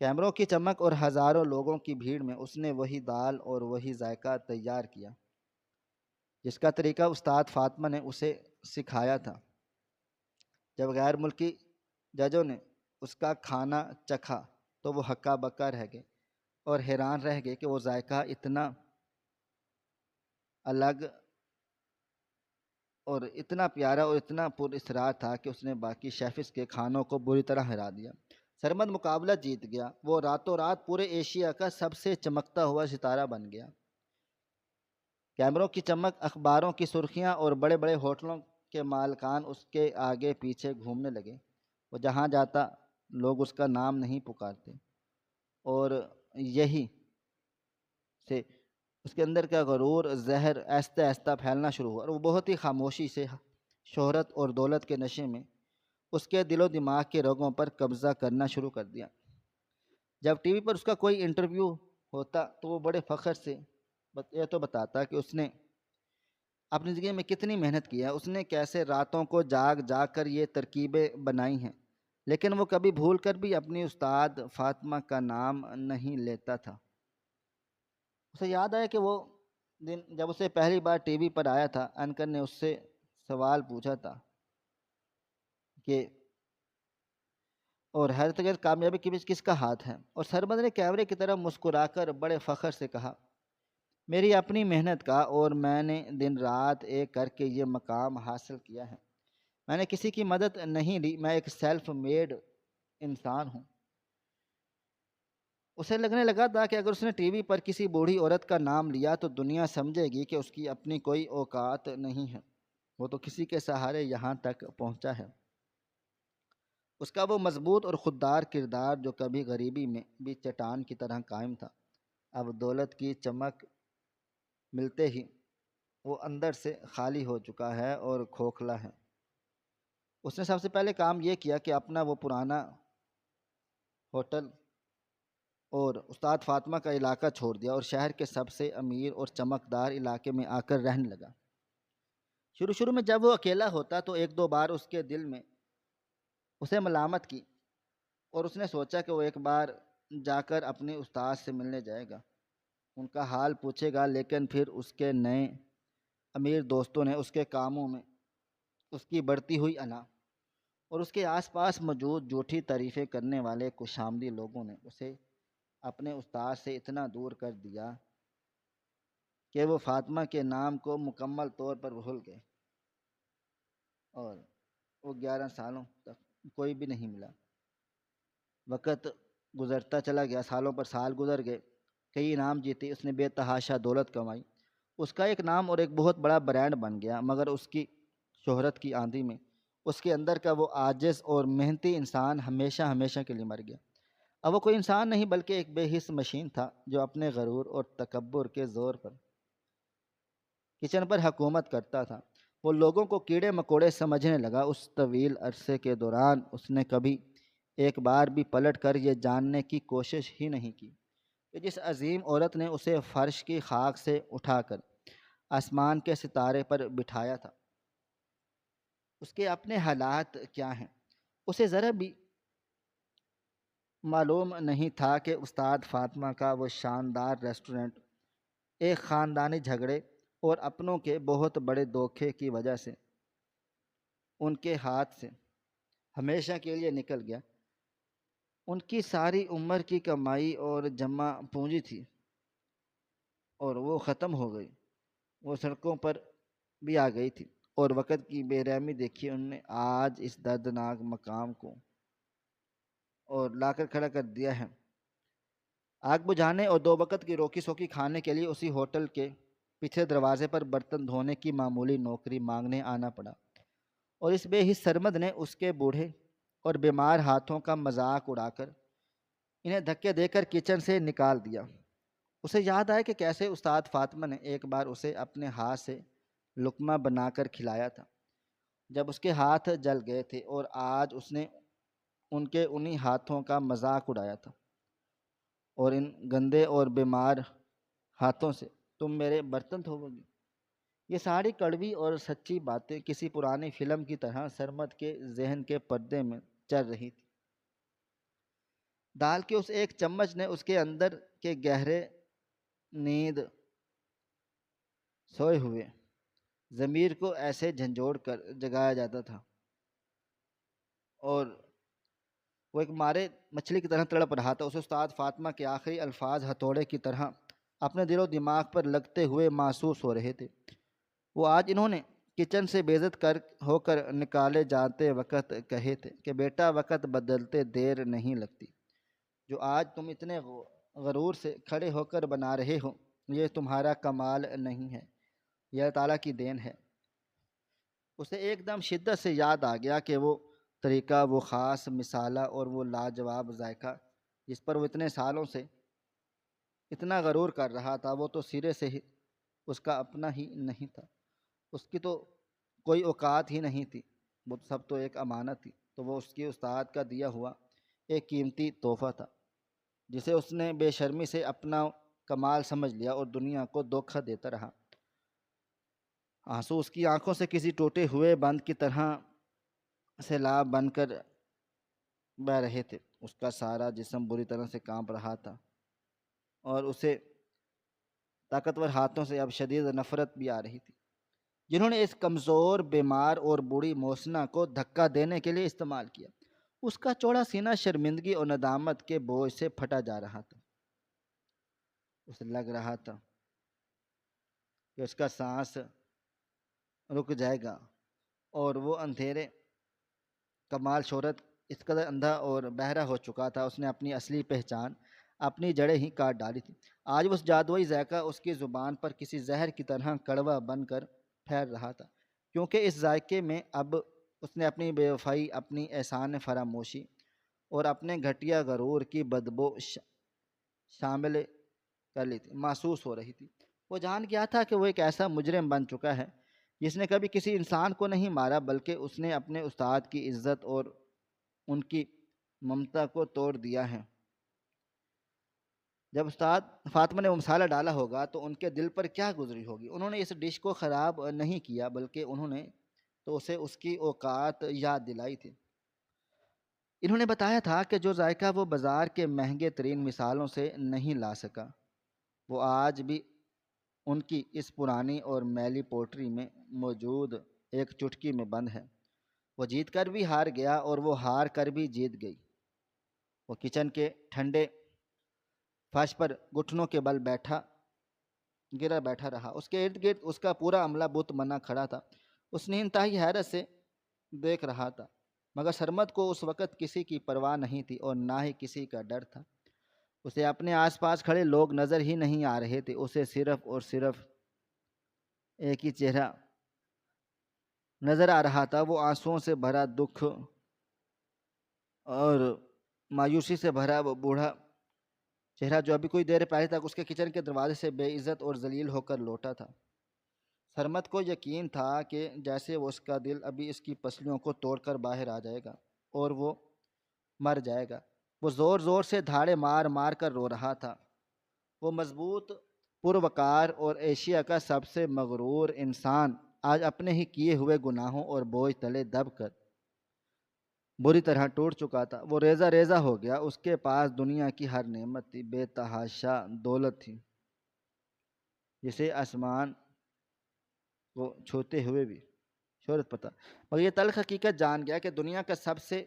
کیمروں کی چمک اور ہزاروں لوگوں کی بھیڑ میں اس نے وہی دال اور وہی ذائقہ تیار کیا جس کا طریقہ استاد فاطمہ نے اسے سکھایا تھا۔ جب غیر ملکی ججوں نے اس کا کھانا چکھا تو وہ ہکا بکا رہ گئے اور حیران رہ گئے کہ وہ ذائقہ اتنا الگ اور اتنا پیارا اور اتنا پر اسرار تھا کہ اس نے باقی شیفز کے کھانوں کو بری طرح ہرا دیا۔ سرمد مقابلہ جیت گیا، وہ راتوں رات پورے ایشیا کا سب سے چمکتا ہوا ستارہ بن گیا۔ کیمروں کی چمک، اخباروں کی سرخیاں اور بڑے بڑے ہوٹلوں کے مالکان اس کے آگے پیچھے گھومنے لگے۔ وہ جہاں جاتا لوگ اس کا نام نہیں پکارتے، اور یہی سے اس کے اندر کا غرور زہر آہستہ آہستہ پھیلنا شروع ہوا، اور وہ بہت ہی خاموشی سے شہرت اور دولت کے نشے میں اس کے دل و دماغ کے رگوں پر قبضہ کرنا شروع کر دیا۔ جب ٹی وی پر اس کا کوئی انٹرویو ہوتا تو وہ بڑے فخر سے یہ تو بتاتا کہ اس نے اپنی زندگی میں کتنی محنت کی ہے، اس نے کیسے راتوں کو جاگ جاگ کر یہ ترکیبیں بنائی ہیں، لیکن وہ کبھی بھول کر بھی اپنی استاد فاطمہ کا نام نہیں لیتا تھا۔ اسے یاد آیا کہ وہ دن جب اسے پہلی بار ٹی وی پر آیا تھا، اینکر نے اس سے سوال پوچھا تھا کہ اور حیرت انگیز کامیابی کے بیچ کس کا ہاتھ ہے، اور سرمد نے کیمرے کی طرف مسکرا کر بڑے فخر سے کہا، میری اپنی محنت کا، اور میں نے دن رات ایک کر کے یہ مقام حاصل کیا ہے۔ میں نے کسی کی مدد نہیں لی، میں ایک سیلف میڈ انسان ہوں۔ اسے لگنے لگا تھا کہ اگر اس نے ٹی وی پر کسی بوڑھی عورت کا نام لیا تو دنیا سمجھے گی کہ اس کی اپنی کوئی اوقات نہیں ہے، وہ تو کسی کے سہارے یہاں تک پہنچا ہے۔ اس کا وہ مضبوط اور خوددار کردار جو کبھی غریبی میں بھی چٹان کی طرح قائم تھا، اب دولت کی چمک ملتے ہی وہ اندر سے خالی ہو چکا ہے اور کھوکھلا ہے۔ اس نے سب سے پہلے کام یہ کیا کہ اپنا وہ پرانا ہوٹل اور استاد فاطمہ کا علاقہ چھوڑ دیا اور شہر کے سب سے امیر اور چمکدار علاقے میں آ کر رہنے لگا۔ شروع میں جب وہ اکیلا ہوتا تو ایک دو بار اس کے دل میں اسے ملامت کی، اور اس نے سوچا کہ وہ ایک بار جا کر اپنے استاد سے ملنے جائے گا، ان کا حال پوچھے گا، لیکن پھر اس کے نئے امیر دوستوں نے اس کے کاموں میں اس کی بڑھتی ہوئی انا اور اس کے آس پاس موجود جھوٹی تعریفیں کرنے والے خوشامدی لوگوں نے اسے اپنے استاد سے اتنا دور کر دیا کہ وہ فاطمہ کے نام کو مکمل طور پر بھول گئے، اور وہ 11 سالوں تک کوئی بھی نہیں ملا۔ وقت گزرتا چلا گیا، سالوں پر سال گزر گئے، کئی انعام جیتے، اس نے بے تحاشا دولت کمائی، اس کا ایک نام اور ایک بہت بڑا برانڈ بن گیا، مگر اس کی شہرت کی آندھی میں اس کے اندر کا وہ عاجز اور محنتی انسان ہمیشہ ہمیشہ کے لیے مر گیا۔ اب وہ کوئی انسان نہیں بلکہ ایک بے حس مشین تھا جو اپنے غرور اور تکبر کے زور پر کچن پر حکومت کرتا تھا۔ وہ لوگوں کو کیڑے مکوڑے سمجھنے لگا۔ اس طویل عرصے کے دوران اس نے کبھی ایک بار بھی پلٹ کر یہ جاننے کی کوشش ہی نہیں کی کہ جس عظیم عورت نے اسے فرش کی خاک سے اٹھا کر آسمان کے ستارے پر بٹھایا تھا، اس کے اپنے حالات کیا ہیں۔ اسے ذرا بھی معلوم نہیں تھا کہ استاد فاطمہ کا وہ شاندار ریسٹورنٹ ایک خاندانی جھگڑے اور اپنوں کے بہت بڑے دھوکے کی وجہ سے ان کے ہاتھ سے ہمیشہ کے لیے نکل گیا۔ ان کی ساری عمر کی کمائی اور جمع پونجی تھی اور وہ ختم ہو گئی۔ وہ سڑکوں پر بھی آ گئی تھی اور وقت کی بے رحمی دیکھی انہوں نے آج اس دردناک مقام کو اور لا کر کھڑا کر دیا ہے۔ آگ بجھانے اور دو وقت کی روکی سوکی کھانے کے لیے اسی ہوٹل کے پچھلے دروازے پر برتن دھونے کی معمولی نوکری مانگنے آنا پڑا، اور اس بے حس سرمد نے اس کے بوڑھے اور بیمار ہاتھوں کا مذاق اڑا کر انہیں دھکے دے کر کچن سے نکال دیا۔ اسے یاد آیا کہ کیسے استاد فاطمہ نے ایک بار اسے اپنے ہاتھ سے لقمہ بنا کر کھلایا تھا جب اس کے ہاتھ جل گئے تھے، اور آج اس نے ان کے انہی ہاتھوں کا مذاق اڑایا تھا، اور ان گندے اور بیمار ہاتھوں سے تم میرے برتن دھوؤ گی۔ یہ ساری کڑوی اور سچی باتیں کسی پرانی فلم کی طرح سرمد کے ذہن کے پردے میں چل رہی تھی۔ دال کے اس ایک چمچ نے اس کے اندر کے گہرے نیند سوئے ہوئے ضمیر کو ایسے جھنجھوڑ کر جگایا جاتا تھا، اور وہ ایک مارے مچھلی کی طرح تڑپ رہا تھا۔ اسے استاد فاطمہ کے آخری الفاظ ہتھوڑے کی طرح اپنے دل و دماغ پر لگتے ہوئے محسوس ہو رہے تھے۔ وہ آج انہوں نے کچن سے بے عزت ہو کر نکالے جاتے وقت کہے تھے کہ بیٹا وقت بدلتے دیر نہیں لگتی۔ جو آج تم اتنے غرور سے کھڑے ہو کر بنا رہے ہو یہ تمہارا کمال نہیں ہے، یہ اللہ تعالیٰ کی دین ہے۔ اسے ایک دم شدت سے یاد آ گیا کہ وہ طریقہ، وہ خاص مثالہ اور وہ لاجواب ذائقہ جس پر وہ اتنے سالوں سے اتنا غرور کر رہا تھا، وہ تو سرے سے ہی اس کا اپنا ہی نہیں تھا۔ اس کی تو کوئی اوقات ہی نہیں تھی، وہ سب تو ایک امانت تھی۔ تو وہ اس کی استاد کا دیا ہوا ایک قیمتی تحفہ تھا جسے اس نے بے شرمی سے اپنا کمال سمجھ لیا اور دنیا کو دھوکہ دیتا رہا۔ آنسو اس کی آنکھوں سے کسی ٹوٹے ہوئے بند کی طرح سیلاب بن کر بہہ رہے تھے۔ اس کا سارا جسم بری طرح سے کانپ رہا تھا، اور اسے طاقتور ہاتھوں سے اب شدید نفرت بھی آ رہی تھی جنہوں نے اس کمزور، بیمار اور بوڑھی محسنہ کو دھکا دینے کے لیے استعمال کیا۔ اس کا چوڑا سینہ شرمندگی اور ندامت کے بوجھ سے پھٹا جا رہا تھا۔ اسے لگ رہا تھا کہ اس کا سانس رک جائے گا، اور وہ اندھیرے کمال شہرت اس قدر اندھا اور بہرا ہو چکا تھا، اس نے اپنی اصلی پہچان، اپنی جڑیں ہی کاٹ ڈالی تھی۔ آج وہ جادوئی ذائقہ اس کی زبان پر کسی زہر کی طرح کڑوا بن کر پھیل رہا تھا، کیونکہ اس ذائقے میں اب اس نے اپنی بے وفائی، اپنی احسان فراموشی اور اپنے گھٹیا غرور کی بدبو شامل کر لی تھی، محسوس ہو رہی تھی۔ وہ جان گیا تھا کہ وہ ایک ایسا مجرم بن چکا ہے جس نے کبھی کسی انسان کو نہیں مارا، بلکہ اس نے اپنے استاد کی عزت اور ان کی ممتا کو توڑ دیا ہے۔ جب استاد فاطمہ نے وہ مسالہ ڈالا ہوگا تو ان کے دل پر کیا گزری ہوگی۔ انہوں نے اس ڈش کو خراب نہیں کیا، بلکہ انہوں نے تو اسے اس کی اوقات یاد دلائی تھی۔ انہوں نے بتایا تھا کہ جو ذائقہ وہ بازار کے مہنگے ترین مثالوں سے نہیں لا سکا، وہ آج بھی ان کی اس پرانی اور میلی پوٹری میں موجود ایک چٹکی میں بند ہے۔ وہ جیت کر بھی ہار گیا اور وہ ہار کر بھی جیت گئی۔ وہ کچن کے ٹھنڈے فرش پر گھٹنوں کے بل گرا بیٹھا رہا۔ اس کے ارد گرد اس کا پورا عملہ بت بنا کھڑا تھا۔ اس نے انتہائی حیرت سے دیکھ رہا تھا، مگر سرمد کو اس وقت کسی کی پرواہ نہیں تھی اور نہ ہی کسی کا ڈر تھا۔ اسے اپنے آس پاس کھڑے لوگ نظر ہی نہیں آ رہے تھے، اسے صرف اور صرف ایک ہی چہرہ نظر آ رہا تھا، وہ آنسوؤں سے بھرا دکھ اور مایوسی سے بھرا وہ بوڑھا چہرہ جو ابھی کوئی دیر پہلے تک اس کے کچن کے دروازے سے بے عزت اور ذلیل ہو کر لوٹا تھا۔ سرمد کو یقین تھا کہ جیسے وہ اس کا دل ابھی اس کی پسلیوں کو توڑ کر باہر آ جائے گا اور وہ مر جائے گا۔ وہ زور زور سے دھاڑے مار مار کر رو رہا تھا۔ وہ مضبوط، پروقار اور ایشیا کا سب سے مغرور انسان آج اپنے ہی کیے ہوئے گناہوں اور بوجھ تلے دب کر بری طرح ٹوٹ چکا تھا۔ وہ ریزہ ریزہ ہو گیا۔ اس کے پاس دنیا کی ہر نعمت تھی، بے تحاشا دولت تھی جسے آسمان کو چھوتے ہوئے بھی شہرت پتہ، مگر یہ تلخ حقیقت جان گیا کہ دنیا کا سب سے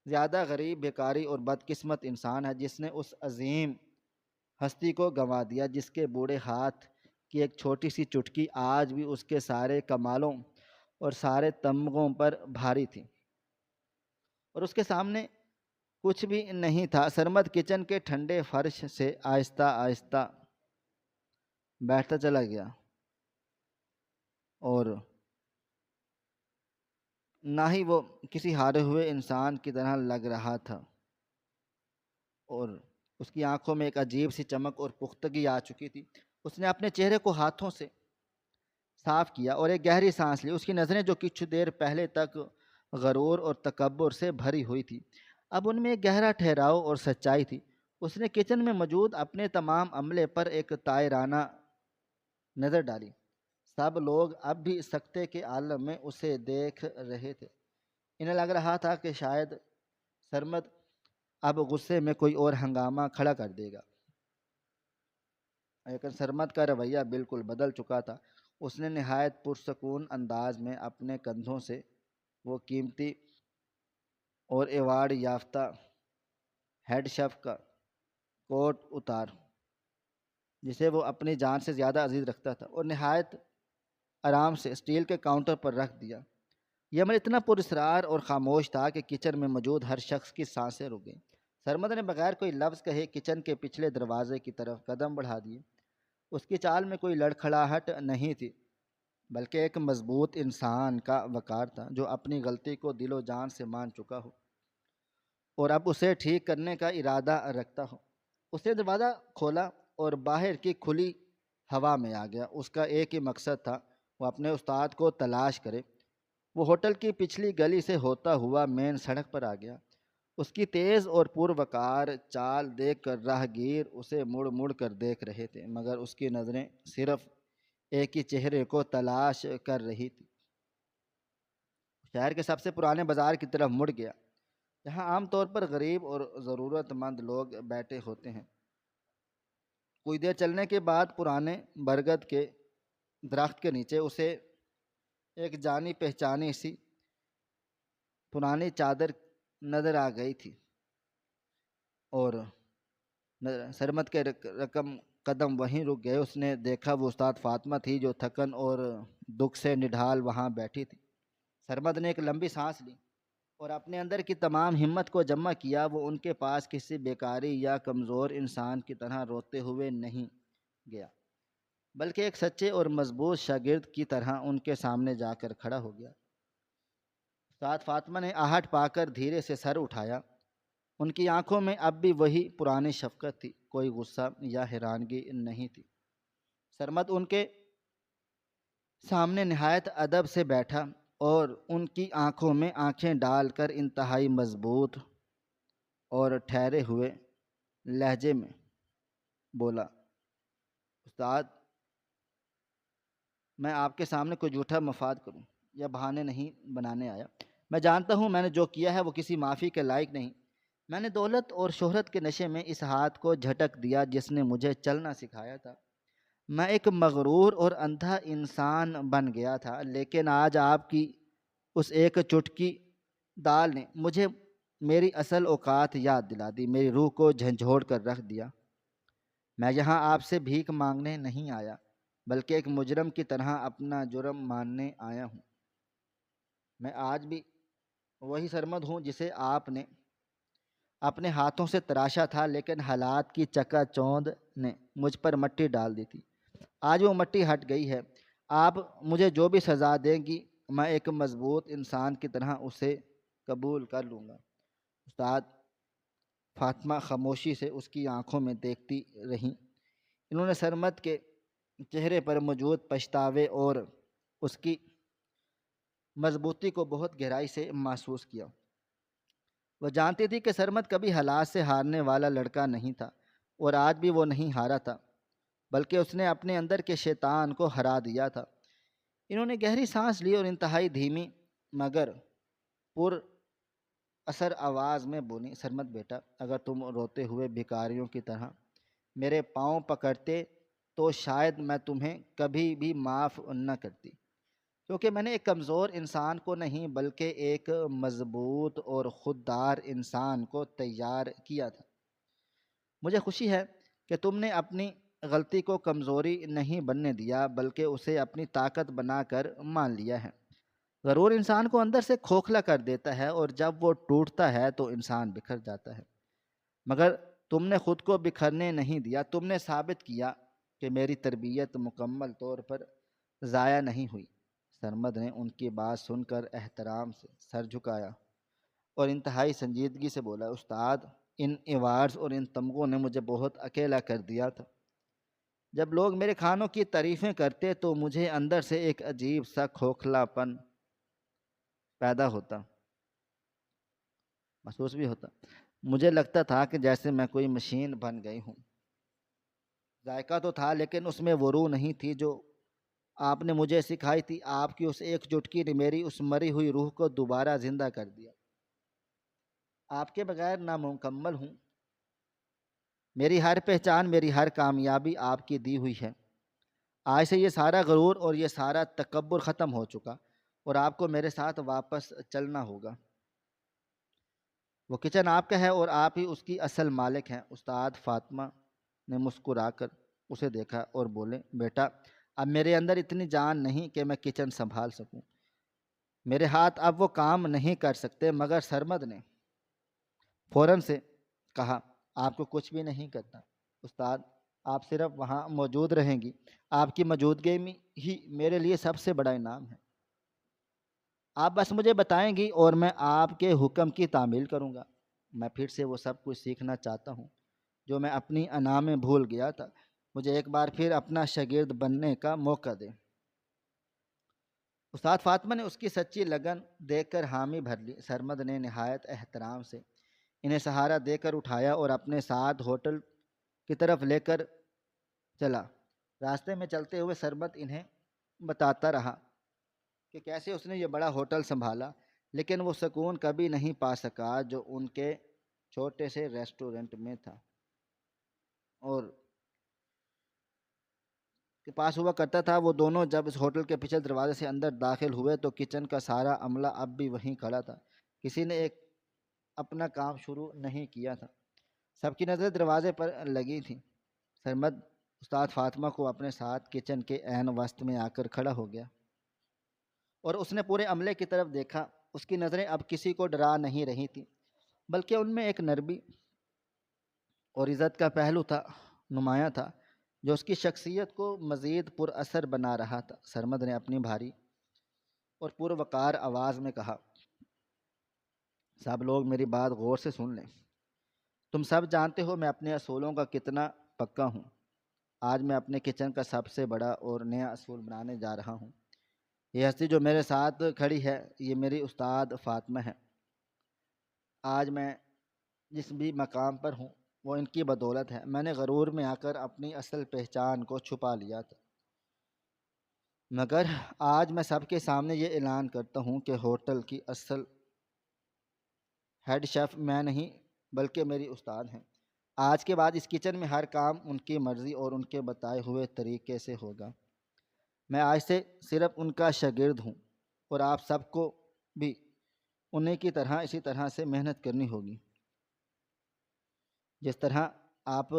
زیادہ غریب، بیکاری اور بدقسمت انسان ہے جس نے اس عظیم ہستی کو گنوا دیا جس کے بوڑھے ہاتھ کی ایک چھوٹی سی چٹکی آج بھی اس کے سارے کمالوں اور سارے تمغوں پر بھاری تھی، اور اس کے سامنے کچھ بھی نہیں تھا۔ سرمد کچن کے ٹھنڈے فرش سے آہستہ آہستہ بیٹھتا چلا گیا اور نہ ہی وہ کسی ہارے ہوئے انسان کی طرح لگ رہا تھا، اور اس کی آنکھوں میں ایک عجیب سی چمک اور پختگی آ چکی تھی۔ اس نے اپنے چہرے کو ہاتھوں سے صاف کیا اور ایک گہری سانس لی۔ اس کی نظریں جو کچھ دیر پہلے تک غرور اور تکبر سے بھری ہوئی تھی، اب ان میں ایک گہرا ٹھہراؤ اور سچائی تھی۔ اس نے کچن میں موجود اپنے تمام عملے پر ایک طائرانہ نظر ڈالی۔ سب لوگ اب بھی سکتے کے عالم میں اسے دیکھ رہے تھے۔ انہیں لگ رہا تھا کہ شاید سرمد اب غصے میں کوئی اور ہنگامہ کھڑا کر دے گا، لیکن سرمد کا رویہ بالکل بدل چکا تھا۔ اس نے نہایت پرسکون انداز میں اپنے کندھوں سے وہ قیمتی اور ایوارڈ یافتہ ہیڈ شیف کا کوٹ اتار جسے وہ اپنی جان سے زیادہ عزیز رکھتا تھا، اور نہایت آرام سے اسٹیل کے کاؤنٹر پر رکھ دیا۔ یہ عمل اتنا پراسرار اور خاموش تھا کہ کچن میں موجود ہر شخص کی سانسیں رک گئیں۔ سرمد نے بغیر کوئی لفظ کہے کچن کے پچھلے دروازے کی طرف قدم بڑھا دیے۔ اس کی چال میں کوئی لڑکھڑاہٹ نہیں تھی، بلکہ ایک مضبوط انسان کا وقار تھا جو اپنی غلطی کو دل و جان سے مان چکا ہو اور اب اسے ٹھیک کرنے کا ارادہ رکھتا ہو۔ اس نے دروازہ کھولا اور باہر کی کھلی ہوا میں آ گیا۔ اس کا ایک ہی مقصد تھا، وہ اپنے استاد کو تلاش کرے۔ وہ ہوٹل کی پچھلی گلی سے ہوتا ہوا مین سڑک پر آ گیا۔ اس کی تیز اور پروقار چال دیکھ کر راہگیر اسے مڑ مڑ کر دیکھ رہے تھے، مگر اس کی نظریں صرف ایک ہی چہرے کو تلاش کر رہی تھی۔ شہر کے سب سے پرانے بازار کی طرف مڑ گیا، جہاں عام طور پر غریب اور ضرورت مند لوگ بیٹھے ہوتے ہیں۔ کچھ دیر چلنے کے بعد پرانے برگد کے درخت کے نیچے اسے ایک جانی پہچانی سی پرانی چادر نظر آ گئی تھی، اور سرمد کے رقم قدم وہیں رک گئے۔ اس نے دیکھا وہ استاد فاطمہ تھی جو تھکن اور دکھ سے نڈھال وہاں بیٹھی تھی۔ سرمد نے ایک لمبی سانس لی اور اپنے اندر کی تمام ہمت کو جمع کیا۔ وہ ان کے پاس کسی بیکاری یا کمزور انسان کی طرح روتے ہوئے نہیں گیا، بلکہ ایک سچے اور مضبوط شاگرد کی طرح ان کے سامنے جا کر کھڑا ہو گیا۔ استاد فاطمہ نے آہٹ پا کر دھیرے سے سر اٹھایا۔ ان کی آنکھوں میں اب بھی وہی پرانی شفقت تھی، کوئی غصہ یا حیرانگی نہیں تھی۔ سرمد ان کے سامنے نہایت ادب سے بیٹھا اور ان کی آنکھوں میں آنکھیں ڈال کر انتہائی مضبوط اور ٹھہرے ہوئے لہجے میں بولا، استاد، میں آپ کے سامنے کوئی جھوٹا مفاد کروں یا بہانے نہیں بنانے آیا۔ میں جانتا ہوں میں نے جو کیا ہے وہ کسی معافی کے لائق نہیں۔ میں نے دولت اور شہرت کے نشے میں اس ہاتھ کو جھٹک دیا جس نے مجھے چلنا سکھایا تھا۔ میں ایک مغرور اور اندھا انسان بن گیا تھا، لیکن آج آپ کی اس ایک چٹکی دال نے مجھے میری اصل اوقات یاد دلا دی، میری روح کو جھنجھوڑ کر رکھ دیا۔ میں یہاں آپ سے بھیک مانگنے نہیں آیا، بلکہ ایک مجرم کی طرح اپنا جرم ماننے آیا ہوں۔ میں آج بھی وہی سرمد ہوں جسے آپ نے اپنے ہاتھوں سے تراشا تھا، لیکن حالات کی چکا چوند نے مجھ پر مٹی ڈال دی تھی۔ آج وہ مٹی ہٹ گئی ہے۔ آپ مجھے جو بھی سزا دیں گی میں ایک مضبوط انسان کی طرح اسے قبول کر لوں گا۔ استاد فاطمہ خاموشی سے اس کی آنکھوں میں دیکھتی رہیں۔ انہوں نے سرمد کے چہرے پر موجود پچھتاوے اور اس کی مضبوطی کو بہت گہرائی سے محسوس کیا۔ وہ جانتی تھی کہ سرمد کبھی حالات سے ہارنے والا لڑکا نہیں تھا، اور آج بھی وہ نہیں ہارا تھا، بلکہ اس نے اپنے اندر کے شیطان کو ہرا دیا تھا۔ انہوں نے گہری سانس لی اور انتہائی دھیمی مگر پر اثر آواز میں بولی، سرمد بیٹا، اگر تم روتے ہوئے بھکاریوں کی طرح میرے پاؤں پکڑتے تو شاید میں تمہیں کبھی بھی معاف نہ کرتی، کیونکہ میں نے ایک کمزور انسان کو نہیں بلکہ ایک مضبوط اور خوددار انسان کو تیار کیا تھا۔ مجھے خوشی ہے کہ تم نے اپنی غلطی کو کمزوری نہیں بننے دیا بلکہ اسے اپنی طاقت بنا کر مان لیا ہے۔ غرور انسان کو اندر سے کھوکھلا کر دیتا ہے اور جب وہ ٹوٹتا ہے تو انسان بکھر جاتا ہے، مگر تم نے خود کو بکھرنے نہیں دیا۔ تم نے ثابت کیا کہ میری تربیت مکمل طور پر ضائع نہیں ہوئی۔ سرمد نے ان کی بات سن کر احترام سے سر جھکایا اور انتہائی سنجیدگی سے بولا، استاد، ان ایوارڈز اور ان تمغوں نے مجھے بہت اکیلا کر دیا تھا۔ جب لوگ میرے کھانوں کی تعریفیں کرتے تو مجھے اندر سے ایک عجیب سا کھوکھلا پن پیدا ہوتا، محسوس بھی ہوتا۔ مجھے لگتا تھا کہ جیسے میں کوئی مشین بن گئی ہوں۔ ذائقہ تو تھا لیکن اس میں وہ روح نہیں تھی جو آپ نے مجھے سکھائی تھی۔ آپ کی اس ایک چٹکی نے میری اس مری ہوئی روح کو دوبارہ زندہ کر دیا۔ آپ کے بغیر نامکمل ہوں۔ میری ہر پہچان، میری ہر کامیابی آپ کی دی ہوئی ہے۔ آج سے یہ سارا غرور اور یہ سارا تکبر ختم ہو چکا اور آپ کو میرے ساتھ واپس چلنا ہوگا۔ وہ کچن آپ کا ہے اور آپ ہی اس کی اصل مالک ہیں۔ استاد فاطمہ نے مسکرا کر اسے دیکھا اور بولے، بیٹا، اب میرے اندر اتنی جان نہیں کہ میں کچن سنبھال سکوں۔ میرے ہاتھ اب وہ کام نہیں کر سکتے۔ مگر سرمد نے فوراً سے کہا، آپ کو کچھ بھی نہیں کرنا استاد، آپ صرف وہاں موجود رہیں گی۔ آپ کی موجودگی میں ہی میرے لیے سب سے بڑا انعام ہے۔ آپ بس مجھے بتائیں گی اور میں آپ کے حکم کی تعمیل کروں گا۔ میں پھر سے وہ سب کچھ سیکھنا چاہتا ہوں جو میں اپنی انا میں بھول گیا تھا۔ مجھے ایک بار پھر اپنا شاگرد بننے کا موقع دیں۔ استاد فاطمہ نے اس کی سچی لگن دیکھ کر حامی بھر لی۔ سرمد نے نہایت احترام سے انہیں سہارا دے کر اٹھایا اور اپنے ساتھ ہوٹل کی طرف لے کر چلا۔ راستے میں چلتے ہوئے سرمد انہیں بتاتا رہا کہ کیسے اس نے یہ بڑا ہوٹل سنبھالا، لیکن وہ سکون کبھی نہیں پا سکا جو ان کے چھوٹے سے ریسٹورنٹ میں تھا اور کے پاس ہوا کرتا تھا۔ وہ دونوں جب اس ہوٹل کے پچھلے دروازے سے اندر داخل ہوئے تو کچن کا سارا عملہ اب بھی وہیں کھڑا تھا۔ کسی نے ایک اپنا کام شروع نہیں کیا تھا۔ سب کی نظریں دروازے پر لگی تھیں۔ سرمد استاد فاطمہ کو اپنے ساتھ کچن کے عین وسط میں آ کر کھڑا ہو گیا اور اس نے پورے عملے کی طرف دیکھا۔ اس کی نظریں اب کسی کو ڈرا نہیں رہی تھیں بلکہ ان میں ایک نرمی اور عزت کا پہلو تھا نمایاں تھا جو اس کی شخصیت کو مزید پر اثر بنا رہا تھا۔ سرمد نے اپنی بھاری اور پروقار آواز میں کہا، سب لوگ میری بات غور سے سن لیں۔ تم سب جانتے ہو میں اپنے اصولوں کا کتنا پکا ہوں۔ آج میں اپنے کچن کا سب سے بڑا اور نیا اصول بنانے جا رہا ہوں۔ یہ ہستی جو میرے ساتھ کھڑی ہے یہ میری استاد فاطمہ ہے۔ آج میں جس بھی مقام پر ہوں وہ ان کی بدولت ہے۔ میں نے غرور میں آ کر اپنی اصل پہچان کو چھپا لیا تھا، مگر آج میں سب کے سامنے یہ اعلان کرتا ہوں کہ ہوٹل کی اصل ہیڈ شیف میں نہیں بلکہ میری استاد ہیں۔ آج کے بعد اس کچن میں ہر کام ان کی مرضی اور ان کے بتائے ہوئے طریقے سے ہوگا۔ میں آج سے صرف ان کا شاگرد ہوں اور آپ سب کو بھی انہیں کی طرح اسی طرح سے محنت کرنی ہوگی جس طرح آپ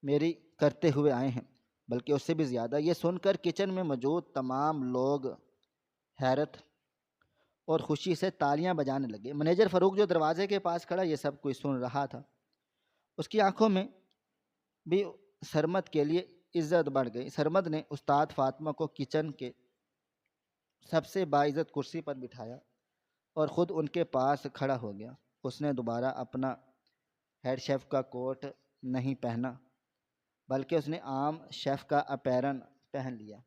میری کرتے ہوئے آئے ہیں، بلکہ اس سے بھی زیادہ۔ یہ سن کر کچن میں موجود تمام لوگ حیرت اور خوشی سے تالیاں بجانے لگے۔ منیجر فاروق جو دروازے کے پاس کھڑا یہ سب کچھ سن رہا تھا، اس کی آنکھوں میں بھی سرمد کے لیے عزت بڑھ گئی۔ سرمد نے استاد فاطمہ کو کچن کے سب سے باعزت کرسی پر بٹھایا اور خود ان کے پاس کھڑا ہو گیا۔ اس نے دوبارہ اپنا ہیڈ شیف کا کوٹ نہیں پہنا، بلکہ اس نے عام شیف کا اپیرن پہن لیا۔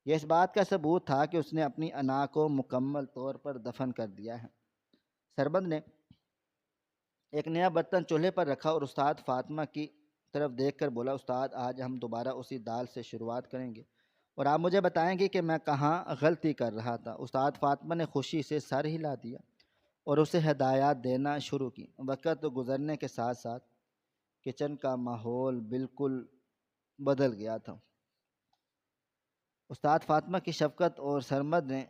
یہ اس بات کا ثبوت تھا کہ اس نے اپنی انا کو مکمل طور پر دفن کر دیا ہے۔ سربند نے ایک نیا برتن چولہے پر رکھا اور استاد فاطمہ کی طرف دیکھ کر بولا، استاد آج ہم دوبارہ اسی دال سے شروعات کریں گے اور آپ مجھے بتائیں گے کہ میں کہاں غلطی کر رہا تھا۔ استاد فاطمہ نے خوشی سے سر ہلا دیا اور اسے ہدایات دینا شروع کی۔ وقت گزرنے کے ساتھ ساتھ کچن کا ماحول بالکل بدل گیا تھا۔ استاد فاطمہ کی شفقت اور سرمد نے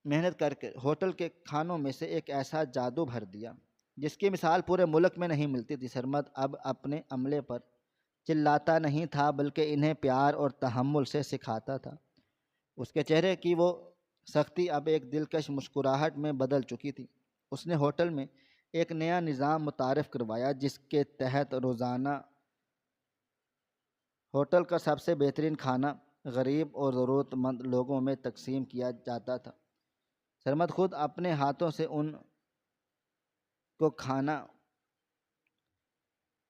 محنت کر کے ہوٹل کے کھانوں میں سے ایک ایسا جادو بھر دیا جس کی مثال پورے ملک میں نہیں ملتی تھی۔ سرمد اب اپنے عملے پر چلاتا نہیں تھا، بلکہ انہیں پیار اور تحمل سے سکھاتا تھا۔ اس کے چہرے کی وہ سختی اب ایک دلکش مسکراہٹ میں بدل چکی تھی۔ اس نے ہوٹل میں ایک نیا نظام متعارف کروایا جس کے تحت روزانہ ہوٹل کا سب سے بہترین کھانا غریب اور ضرورت مند لوگوں میں تقسیم کیا جاتا تھا۔ سرمد خود اپنے ہاتھوں سے ان کو کھانا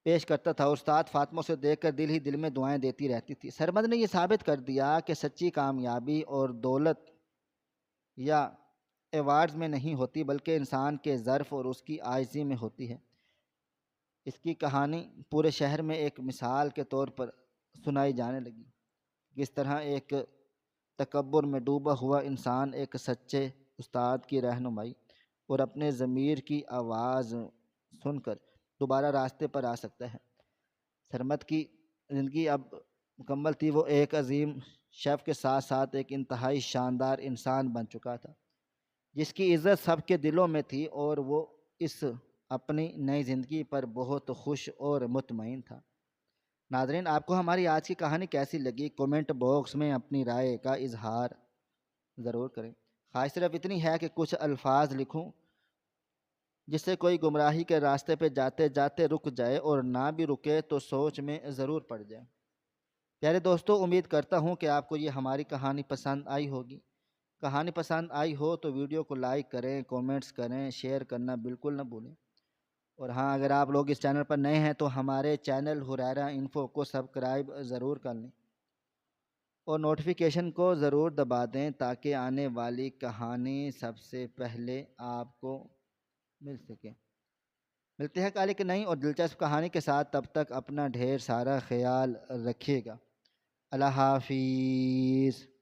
پیش کرتا تھا۔ استاد فاطمہ سے دیکھ کر دل ہی دل میں دعائیں دیتی رہتی تھی۔ سرمد نے یہ ثابت کر دیا کہ سچی کامیابی اور دولت یا ایوارڈز میں نہیں ہوتی، بلکہ انسان کے ظرف اور اس کی عاجزی میں ہوتی ہے۔ اس کی کہانی پورے شہر میں ایک مثال کے طور پر سنائی جانے لگی۔ کس طرح ایک تکبر میں ڈوبا ہوا انسان ایک سچے استاد کی رہنمائی اور اپنے ضمیر کی آواز سن کر دوبارہ راستے پر آ سکتا ہے۔ سرمد کی زندگی اب مکمل تھی۔ وہ ایک عظیم شیف کے ساتھ ساتھ ایک انتہائی شاندار انسان بن چکا تھا جس کی عزت سب کے دلوں میں تھی، اور وہ اس اپنی نئی زندگی پر بہت خوش اور مطمئن تھا۔ ناظرین، آپ کو ہماری آج کی کہانی کیسی لگی؟ کومنٹ باکس میں اپنی رائے کا اظہار ضرور کریں۔ خواہش صرف اتنی ہے کہ کچھ الفاظ لکھوں جس سے کوئی گمراہی کے راستے پہ جاتے جاتے رک جائے، اور نہ بھی رکے تو سوچ میں ضرور پڑ جائے۔ پیارے دوستو، امید کرتا ہوں کہ آپ کو یہ ہماری کہانی پسند آئی ہوگی۔ کہانی پسند آئی ہو تو ویڈیو کو لائک کریں، کومنٹس کریں، شیئر کرنا بالکل نہ بھولیں۔ اور ہاں، اگر آپ لوگ اس چینل پر نئے ہیں تو ہمارے چینل ہریرا انفو کو سبسکرائب ضرور کر لیں اور نوٹیفیکیشن کو ضرور دبا دیں تاکہ آنے والی کہانی سب سے پہلے آپ کو مل سکے۔ ملتے ہیں کل ایک نئی اور دلچسپ کہانی کے ساتھ، تب تک اپنا ڈھیر سارا خیال رکھیے گا۔ اللہ حافظ۔